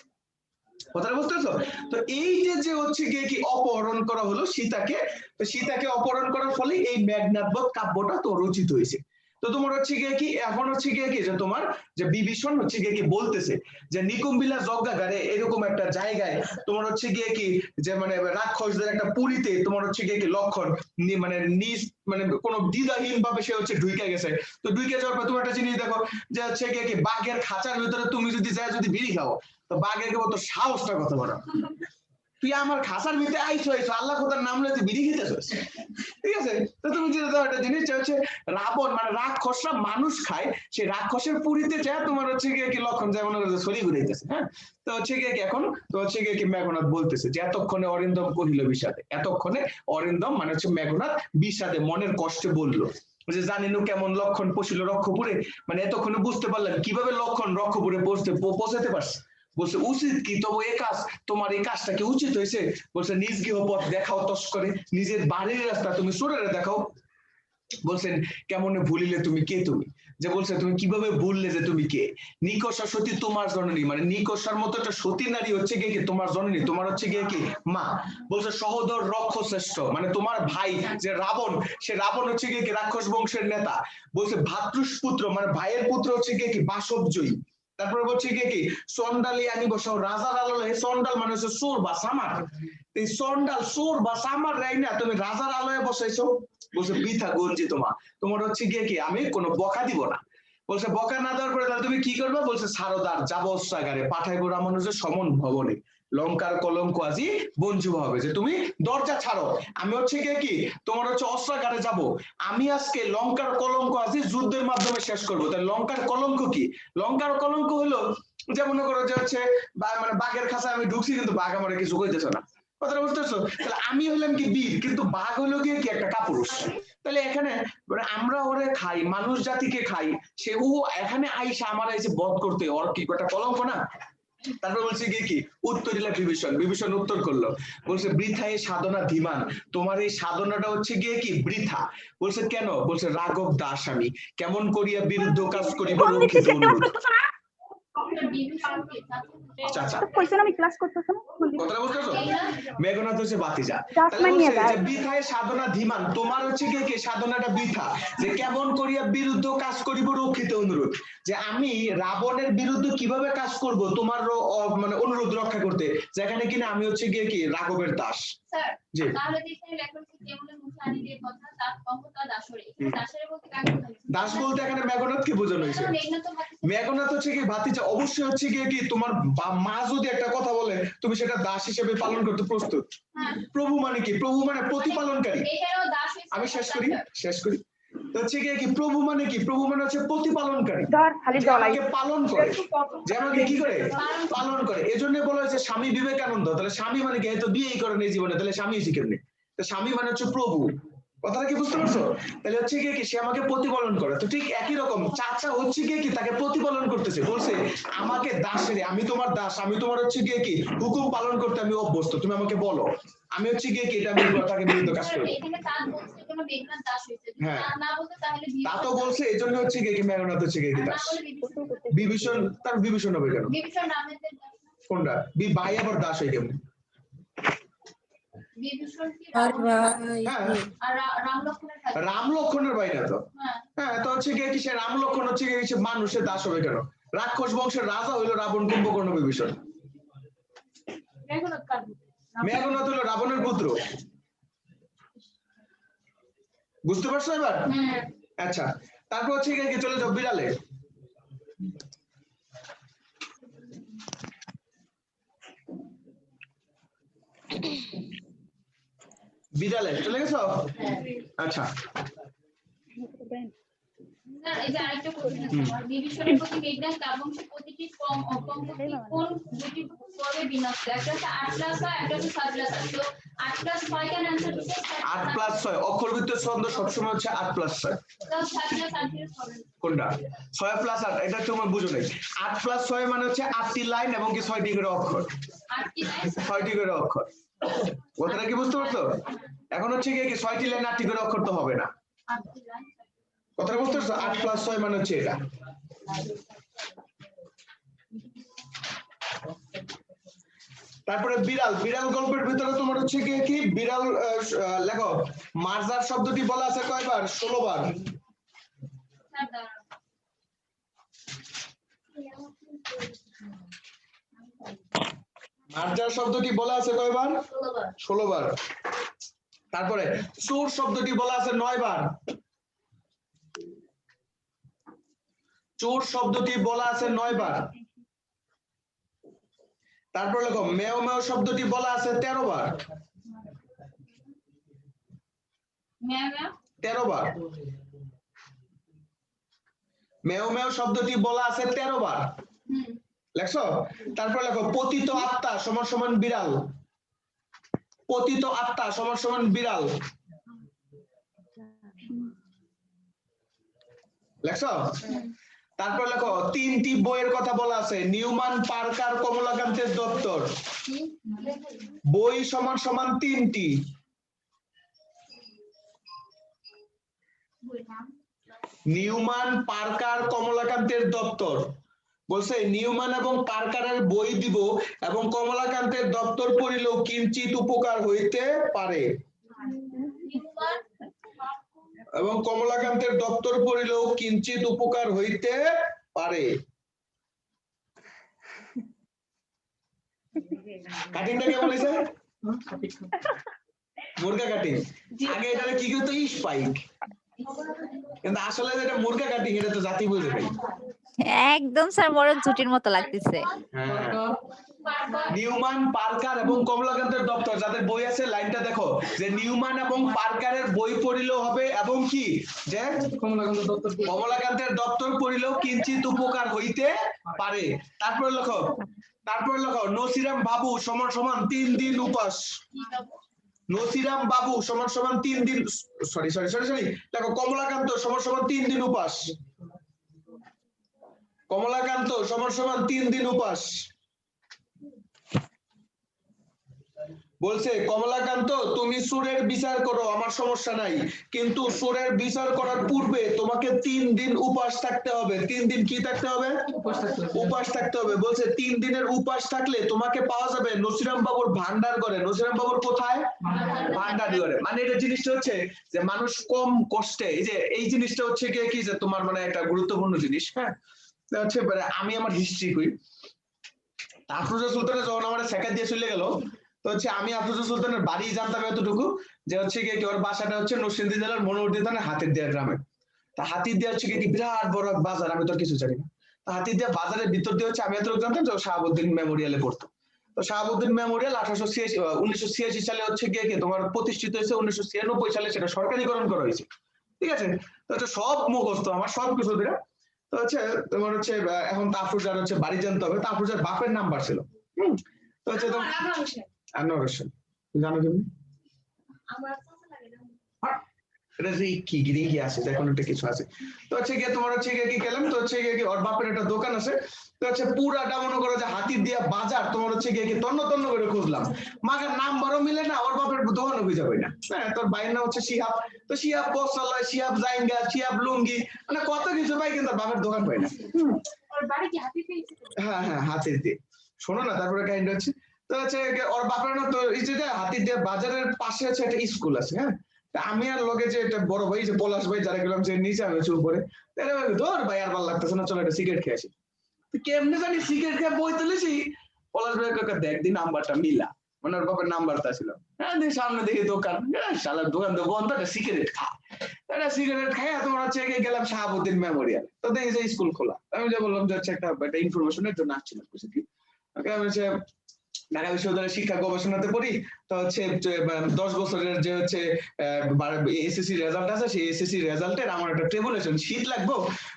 কথাটা বুঝতেছো? তো এই যে হচ্ছে গিয়ে কি অপহরণ করা হলো সীতাকে, তো সীতাকে অপহরণ করার ফলে এই মেঘনাদবধ কাব্যটা তো রচিত হয়েছে। তো তোমার হচ্ছে গিয়ে কি এখন হচ্ছে গিয়ে কি যে তোমার যে বিভীষণ হচ্ছে গিয়ে কি বলতেছে যে নিকুম্বিলা যজ্ঞাগারে এরকম একটা জায়গায় তোমার হচ্ছে গিয়ে কি যে মানে রাক্ষসদের একটা পুরীতে তোমার হচ্ছে গিয়ে কি লক্ষণ মানে নিজ মানে কোনো দ্বিধাহীন ভাবে সে হচ্ছে ঢুকে গেছে। তো ঢুকে যাওয়ার পর তুমি একটা জিনিস দেখো যে হচ্ছে গিয়ে কি বাঘের খাঁচার ভিতরে তুমি যদি যাই যদি বিড়ি খাও, তো বাঘের কেবল তো সাহসটা কথা বলা, তুই আমার খাসার ভিতরে আইসো আল্লাহ খোদার নাম লইতে বিড়ি খেতেছিস। ঠিক আছে, তো তুমি যেটা দাও একটা জিনিস হচ্ছে রাবণ মানে রাক্ষসরা মানুষ খায়, সেই রাক্ষসের পুরীতে যায় তোমার হচ্ছে গিয়ে কি লক্ষণ যায় মনে করছে শরীর ঘুরাইতেছে। হ্যাঁ, তো হচ্ছে গিয়ে কি এখন তো হচ্ছে গিয়ে কি মেঘনাদ বলতেছে যে এতক্ষণে অরিন্দম কহিল বিষাদে, এতক্ষণে অরিন্দম মানে হচ্ছে মেঘনাদ বিষাদে মনের কষ্টে বললো যে জানিনু কেমন লক্ষণ পশিল রক্ষপুরে, মানে এতক্ষণে বুঝতে পারলেন কিভাবে লক্ষণ রক্ষপুরে পৌঁছাতে পারছে। বলছে উচিত কি তবু এ কাজ, তোমার এই কাজটা কি উচিত হয়েছে? বলছে নিজ গৃহপথ দেখাও তস্করে, নিজের বাড়ির রাস্তা তুমি চোরেরা দেখাও। বলছেন কেমনে ভুলিলে তুমি কে তুমি, যে বলছে তুমি কিভাবে ভুললে যে তুমি কে? নিকষা সতী তোমার জননী, মানে নিকষার মতো একটা সতী নারী হচ্ছে গিয়ে কি তোমার জননী, তোমার হচ্ছে গিয়ে কি মা। বলছে সহোদর রক্ষ শ্রেষ্ঠ, মানে তোমার ভাই যে রাবণ, সে রাবণ হচ্ছে গিয়ে কি রাক্ষস বংশের নেতা। বলছে ভাতৃষ্পুত্র মানে ভাইয়ের পুত্র হচ্ছে গিয়ে কি বাসবজয়ী। তারপরে বলছে কি চন্ডালি আনি বসাও রাজার আলোয়, চন্ডাল মানে হচ্ছে চোর বা সামার, এই চন্ডাল চোর বা সামার রাই না তুমি রাজার আলোয় বসাইছো। বলছে বৃথা গঞ্জি তোমার হচ্ছে গিয়ে কি আমি কোনো বকা দিব না। বলছে বকা না দেওয়ার পরে তাহলে তুমি কি করবে? বলছে সারদার যাব অস্ত্রাগারে পাঠাইবো রামানুজের সমন ভবনে, লঙ্কার কলঙ্ক আজি বঞ্জু হবে, যে তুমি দরজা ছাড়ো আমি হচ্ছে গিয়ে কি তোমার হচ্ছে অস্ত্রাগারে যাব, আমি আজকে লঙ্কার কলঙ্ক আজি যুদ্ধের মাধ্যমে শেষ করবো। তাহলে লঙ্কার কলঙ্ক কি? লঙ্কার কলঙ্ক হলো যে মনে করো যে হচ্ছে মানে বাঘের খাঁচায় আমি ঢুকছি কিন্তু বাঘ আমার কিছু কইতেছে না। কথাটা বুঝতেছো? তাহলে আমি হলাম কি বীর, কিন্তু বাঘ হলো গিয়ে কি একটা কাপুরুষ। তাহলে এখানে আমরা ওরে খাই, মানুষ জাতিকে খাই, সে ও এখানে আইসা আমার এসে বধ করতে ওর কি একটা কলঙ্ক না? তারপর বলছে গিয়ে কি উত্তর দিলা বিভীষণ উত্তর করলো, বলছে বৃথা এই সাধনা ধীমান, তোমার এই সাধনাটা হচ্ছে গিয়ে কি বৃথা। বলছে কেন? বলছে রাঘব দাস আমি কেমন করিয়া বিরুদ্ধ কাজ করিব রক্ষিত অনুরোধ। বিভীষণ কি? আচ্ছা আচ্ছা, কইছেন আমি ক্লাস করতেছি না কথাটা বুঝতে পারছো? মেঘনাথ হচ্ছে বাতিজা। ডাক তাহলে মানিয়ে বলছে দাও। যে বৃথায় সাধনা ধীমান, তোমার হচ্ছে কি সাধনাটা বৃথা, যে কেমন করিয়া বিরুদ্ধ কাজ করিব রক্ষিত অনুরোধ, যে আমি রাবণের বিরুদ্ধে কিভাবে কাজ করব তোমার মানে অনুরোধ রক্ষা করতে, যেখানে কিনা আমি হচ্ছে গিয়ে কি রাঘবের দাস। স্যার জি। তাহলে এখানে লেখা হচ্ছে কেবলের মুখে আনি দিয়ে কথা তার কহতা দাসরে, এখানে দাসরে বলতে কাকে বোঝাচ্ছে? দাস বলতে এখানে মেঘনাথকে বোঝানো হয়েছে। মেঘনাথ তো ভাবছে মেঘনাথ হচ্ছে কি ভাতিজা, অবশ্যই হচ্ছে গিয়ে কি তোমার মা যদি একটা কথা বলে তুমি সেটা দাস হিসেবে পালন করতে প্রস্তুত। হ্যাঁ। প্রভু মানে কি? প্রভু মানে প্রতিপালনকারী। এখানেও দাস হয়েছে। আমি শেষ করি তো হচ্ছে কি প্রভু মানে কি? প্রভু মানে হচ্ছে প্রতিপালনকারী, ধর খালি যে জ্বলাই আমাকে পালন করে, যে আমাকে কি করে পালন করে। এজন্য বলা হয়েছে স্বামী বিবেকানন্দ। তাহলে স্বামী মানে কি? হয়তো বিয়েই করেন এই জীবনে, তাহলে স্বামী হচ্ছে কেমনি? তো স্বামী মানে হচ্ছে প্রভু। কথাটা কি বুঝতে পারছো? তাহলে হচ্ছে কি সে আমাকে প্রতিপালন করে। তো ঠিক একই রকম চাচা হচ্ছে কি তাকে প্রতিপালন করতেছে, বলছে আমাকে দাসের, আমি তোমার দাস, আমি তোমার হচ্ছে কি হুকুম পালন করতে আমি অভ্যস্ত, তুমি আমাকে বলো, আমি হচ্ছে কি এটা আমি তাকে বিরুদ্ধে কাজ করবো। এখানে তার বলছে কেন মেঘনাথ দাস হয়েছে, যদি হ্যাঁ। তার না বলতে তাহলে তা তো বলছে, এই জন্য হচ্ছে কি মেঘনাথ হচ্ছে কি না দাস। বলে বিভীষণ। বিভীষণ, তার বিভীষণ হবে কেন? বিভীষণ রামের দাস না? কোনটা? ভাই আবার দাস হয়ে কেমন? বিভীষণ কি আর রাবণ? ভাই হ্যাঁ, আর রাম লক্ষ্মণের ভাই। রাম লক্ষণের ভাই না তো? হ্যাঁ। হ্যাঁ, তো হচ্ছে কি সে রাম লক্ষণ হচ্ছে কি সে মানুষের দাস হবে কেন? রাক্ষস বংশের রাজা হইলো রাবণ, কুম্ভকর্ণ, বিভীষণ। মেঘনাথ কার? মেঘনাথ হলো রাবণের পুত্র। বুঝতে পারছো এবার? হ্যাঁ। আচ্ছা, তারপর হচ্ছে কি চলে যাও বিড়ালে। বিড়ালে চলে গেছো? আচ্ছা, স্যার এই যে আরেকটা কোশ্চেন আছে আমার, বিভীষণের প্রতি মেঘনাথ কাব্যংশের প্রতিটি কমপক্ষে কোন দুটি পর্বে বিন্যস্ত? একটা হচ্ছে 8+6, একটা হচ্ছে 7+8। তো 8+6 কেন অ্যানসার দিতে? 8+6 অক্ষরভিত্তিক ছন্দ সবসময় হচ্ছে 8+6। তো 7+8 দিয়ে হবে। কোনটা? 6+8, এটা তোমার বুঝো নাই। 8+6 মানে হচ্ছে 8টি লাইন এবং কি 6টি করে অক্ষর। 8টি লাইন। 6টি করে অক্ষর। কথাটা কি বুঝতে পারছো? এখন হচ্ছে কি 6টি লাইন 8টি করে অক্ষর তো হবে না। 8টি লাইন। কথাটা বুঝতে পারছো? 8+6 মানে হচ্ছে এটা। তারপরে বিড়াল, বিড়াল গল্পের ভিতরে তোমার হচ্ছে কি বিড়াল লেখো, মার্জার শব্দটি বলা আছে কয়বার? 16 বার। স্যার দাঁড়ান। মার্জার শব্দটি বলা আছে কয়বার? 16 বার। 16 বার। তারপরে চোর শব্দটি বলা আছে 9 বার। চোর শব্দটি বলা আছে 9 বার। তারপর লেখো মেও মেও শব্দটি বলা আছে 13 বার। ম্যাও ম্যাও 13 বার। মেও মেও শব্দটি বলা আছে 13 বার। হুম। লেখছো? তারপর লেখো পতিত আত্মা সমান সমান বিড়াল। পতিত আত্মা সমান সমান বিড়াল। লেখছো? তারপর লেখো 3টি বইয়ের কথা বলা আছে, নিউম্যান, পার্কার, কমলাকান্তের দপ্তর। কি? বই সমান সমান 3টি। বই নাম? নিউম্যান, পার্কার, কমলাকান্তের দপ্তর। বলছে নিউম্যান এবং পার্কারের বই দিব এবং কমলাকান্তের দপ্তর পড়িলেও কিঞ্চিত উপকার হইতে পারে। নিউম্যান, এবং কমলাকান্তের দপ্তর পড়িলেও কিঞ্চিত উপকার হইতে পারে। কাটিংটা কেমন হয়েছে? মুরগা কাটিং। আগে এটা কি করতো? স্পাইক। কিন্তু আসলে যেটা মুরগা কাটিং, এটা তো জাতি বুঝে নাই। একদম স্যার মরণ ছুটির মতো লাগতেছে। নিউম্যান, পার্কার এবং কমলাকান্তের দপ্তর, যাদের বই আছে লাইনটা দেখো, যে নিউম্যান এবং পার্কারের বই পড়িলেও হবে এবং কি যে কমলাকান্তের দপ্তর পড়িলেও কিঞ্চিত উপকার হইতে পারে। তারপর লেখো নসিরাম বাবু সমান সমান 3 দিন উপাস। নসিরাম বাবু সমান সমান 3 দিন, সরি দেখো কমলাকান্ত সমান সমান 3 দিন উপাস। কমলাকান্ত সমান সমান 3 দিন উপাস। বলছে কমলাকান্ত তুমি সুরের বিচার করো, আমার সমস্যা নাই, কিন্তু সুরের বিচার করার পূর্বে তোমাকে 3 দিন উপাস থাকতে হবে। 3 দিন কি থাকতে হবে? উপাস থাকতে হবে। বলছে 3 দিনের উপাস থাকলে তোমাকে পাওয়া যাবে নসিরাম বাবুর ভান্ডার ঘরে। নসিরাম বাবুর কোথায়? ভান্ডার ঘরে। মানে এটা জিনিসটা হচ্ছে যে মানুষ কম কষ্টে, এই যে এই জিনিসটা হচ্ছে কি যে তোমার মানে একটা গুরুত্বপূর্ণ জিনিস। হ্যাঁ, হচ্ছে আমি আমার হিস্ট্রি কই। আফরোজা সুলতানের যখন আমার শেখা দিয়ে চলে গেল, তো হচ্ছে আমি আফরোজা সুলতানের বাড়ি জানতাম এতটুকু যে হচ্ছে কি ওর বাসাটা হচ্ছে নরসিংদী জেলার মনোহরদী থানার হাতিরদিয়া গ্রামে। তা হাতিরদিয়া হচ্ছে কি বিরাট বড় এক বাজার, আমি তো আর কিছু জানি না। তা হাতিরদিয়া বাজারের ভিতর দিয়ে হচ্ছে আমি এতটুকু জানতাম যে শাহাবুদ্দিন মেমোরিয়ালে পড়তো। তো শাহাবুদ্দিন মেমোরিয়াল 1986 সালে হচ্ছে গিয়ে কি তোমার প্রতিষ্ঠিত হয়েছে, 1996 সালে সেটা সরকারিকরণ করা হয়েছে। ঠিক আছে, তো হচ্ছে সব মুখস্থ আমার, সব কিছু দিরা। তো হচ্ছে তোমার হচ্ছে এখন তাফরুজার হচ্ছে বাড়ি জানতে হবে। তাফরুজার বাপের নাম্বার ছিল। তো হচ্ছে তোমার আনোয়ার হোসেন, জানো তুমি এটা যে কি গিরি কি আছে, এখন একটা কিছু আছে। তো হচ্ছে গিয়ে তোমার হচ্ছে গিয়ে কি খেলাম, তো হচ্ছে গিয়ে কি ওর বাপের একটা দোকান আছে। তো হচ্ছে পুরাটা মনে করো যে হাতিরদিয়া বাজার তোমার হচ্ছে গিয়ে কি তন্ন তন্ন করে খুঁজলাম, মাকে নাম্বারও মিলে না, ওর বাপের দোকানও খুঁজে পাই না। হ্যাঁ, তোর ভাইয়ের নাম হচ্ছে শিহাব, তো শিহাব বস্ত্রালয়, শিহাব জাইঙ্গা, শিহাব লুঙ্গি, মানে কত কিছু পাই, কিন্তু বাপের দোকান পাই না। হ্যাঁ হ্যাঁ, হাতির দিয়ে। শোনো না, তারপরে কাহিনী হচ্ছে, তো হচ্ছে ওর বাপের না, তো এই যে হাতির দিয়ে বাজারের পাশে হচ্ছে একটা স্কুল আছে। হ্যাঁ, আমি আর লগে যে একটা বড় ভাই যে পলাশ ভাই যারা গেলাম যে নিচে আমি হচ্ছে উপরে, ধর ভাই আর ভালো লাগতেছে না, চলো একটা সিগারেট খেয়ে আসি। কেমনে জানি সিগারেট খেয়ে বই তুলেছি, পলাশ ভাই কাকা দেখ দি নাম্বারটা মিলা, মানে ওর বাপের নাম্বারটা ছিল। হ্যাঁ, দেখি সামনে দেখি দোকান, শালার দোকান তো বন্ধ, একটা সিগারেট খা। একটা সিগারেট খাই তোমার হচ্ছে গেলাম শাহাবুদ্দিন মেমোরিয়াল। তো দেখি যে স্কুল খোলা। আমি যে বললাম যে হচ্ছে একটা ইনফরমেশনের জন্য আসছিলাম, বুঝছি কি আমি হচ্ছে ঢাকা বিশ্ববিদ্যালয়ের শিক্ষা গবেষণাতে পড়ি। তো হচ্ছে 10 বছরের যে হচ্ছে এসএসসি রেজাল্ট আছে, সেই এসএসসি রেজাল্টের আমার একটা ট্রিবুলেশন শীট লাগবো।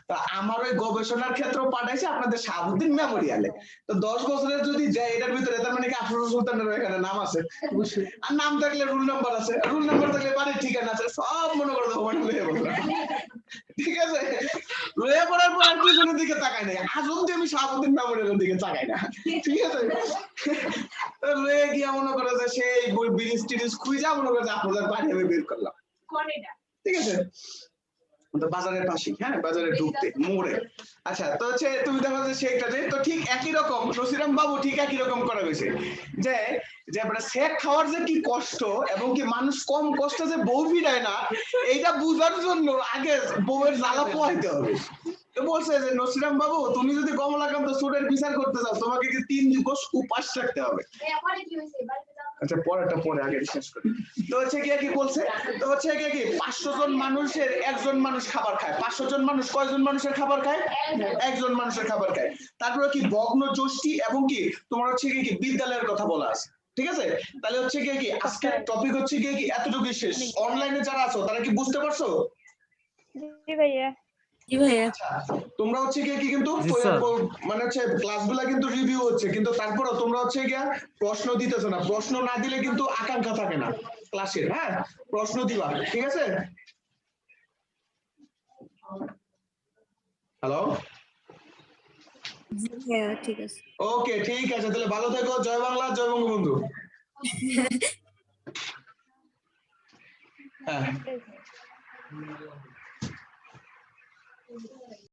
তো আমার ওই গবেষণার ক্ষেত্র পাঠাইছে আপনাদের শাহাবুদ্দিন মেমোরিয়ালে। তো 10 বছরের যদি যায় এটার ভিতরে, তার মানে কি আফরোজা সুলতানের এখানে নাম আছে, আর নাম থাকলে রুল নাম্বার আছে, রুল নাম্বার থাকলে বাড়ির ঠিকানা আছে, সব মনে করে দেবো মানে লয়ে বললাম। ঠিক আছে, লয়ে পড়ার পর আর পিছনের দিকে তাকাই নাই, আজ অব্দি আমি শাহাবুদ্দিন মেমোরিয়ালের দিকে তাকাই না। ঠিক আছে, লয়ে গিয়া মনে করে যে সেই বই ব্রিজ টিরিজ খুঁজা মনে করে যে আপনাদের বাড়ি আমি বের করলাম। ঠিক আছে, বাজারের পাশে, হ্যাঁ বাজারে ঢুকতে মোড়ে। আচ্ছা, তো হচ্ছে তুমি দেখো যে সেইটাতে তো ঠিক একই রকম নসিরাম বাবু ঠিক একই রকম করা হয়েছে, যে যে শেক খাওয়ার যে কি কষ্ট, এবং কি মানুষ কম কষ্ট যে বউ ফিরায় না, এইটা বুঝার জন্য আগে বউয়ের জ্বালা পোহাইতে হবে। তো বলছে যে নসিরাম বাবু তুমি যদি কমলাকান্ত সুরের বিচার করতে চাও, তোমাকে কি 3 দিবস উপাস থাকতে হবে। আচ্ছা, পরেরটা পরে, আগে শেষ করি। তো হচ্ছে কি বলছে, তো হচ্ছে কি 500 জন মানুষের একজন মানুষ খাবার খায়। 500 জন মানুষ কয়জন মানুষের খাবার খায়? একজন মানুষের খাবার খায়। তারপরে কি ভগ্ন যষ্টি এবং কি তোমার হচ্ছে কি বিদ্যালয়ের কথা বলা আছে। ঠিক আছে, তাহলে হচ্ছে কি আজকের টপিক হচ্ছে কি এতটুকুই শেষ। অনলাইনে যারা আছো তারা কি বুঝতে পারছো? জি ভাইয়া। জি ভাইয়া। আচ্ছা, তোমরা হচ্ছে কি কিন্তু মানে হচ্ছে ক্লাসগুলো কিন্তু রিভিউ হচ্ছে, কিন্তু তারপরে তোমরা হচ্ছে গিয়া প্রশ্ন দিতেছো না। প্রশ্ন না দিলে কিন্তু আকাঙ্ক্ষা থাকে না ক্লাসের। হ্যাঁ, প্রশ্ন দিবা, ঠিক আছে? হ্যালো, জি ভাইয়া, ঠিক আছে। ওকে, ঠিক আছে, তাহলে ভালো থেকো। জয় বাংলা, জয় বঙ্গবন্ধু। হ্যাঁ।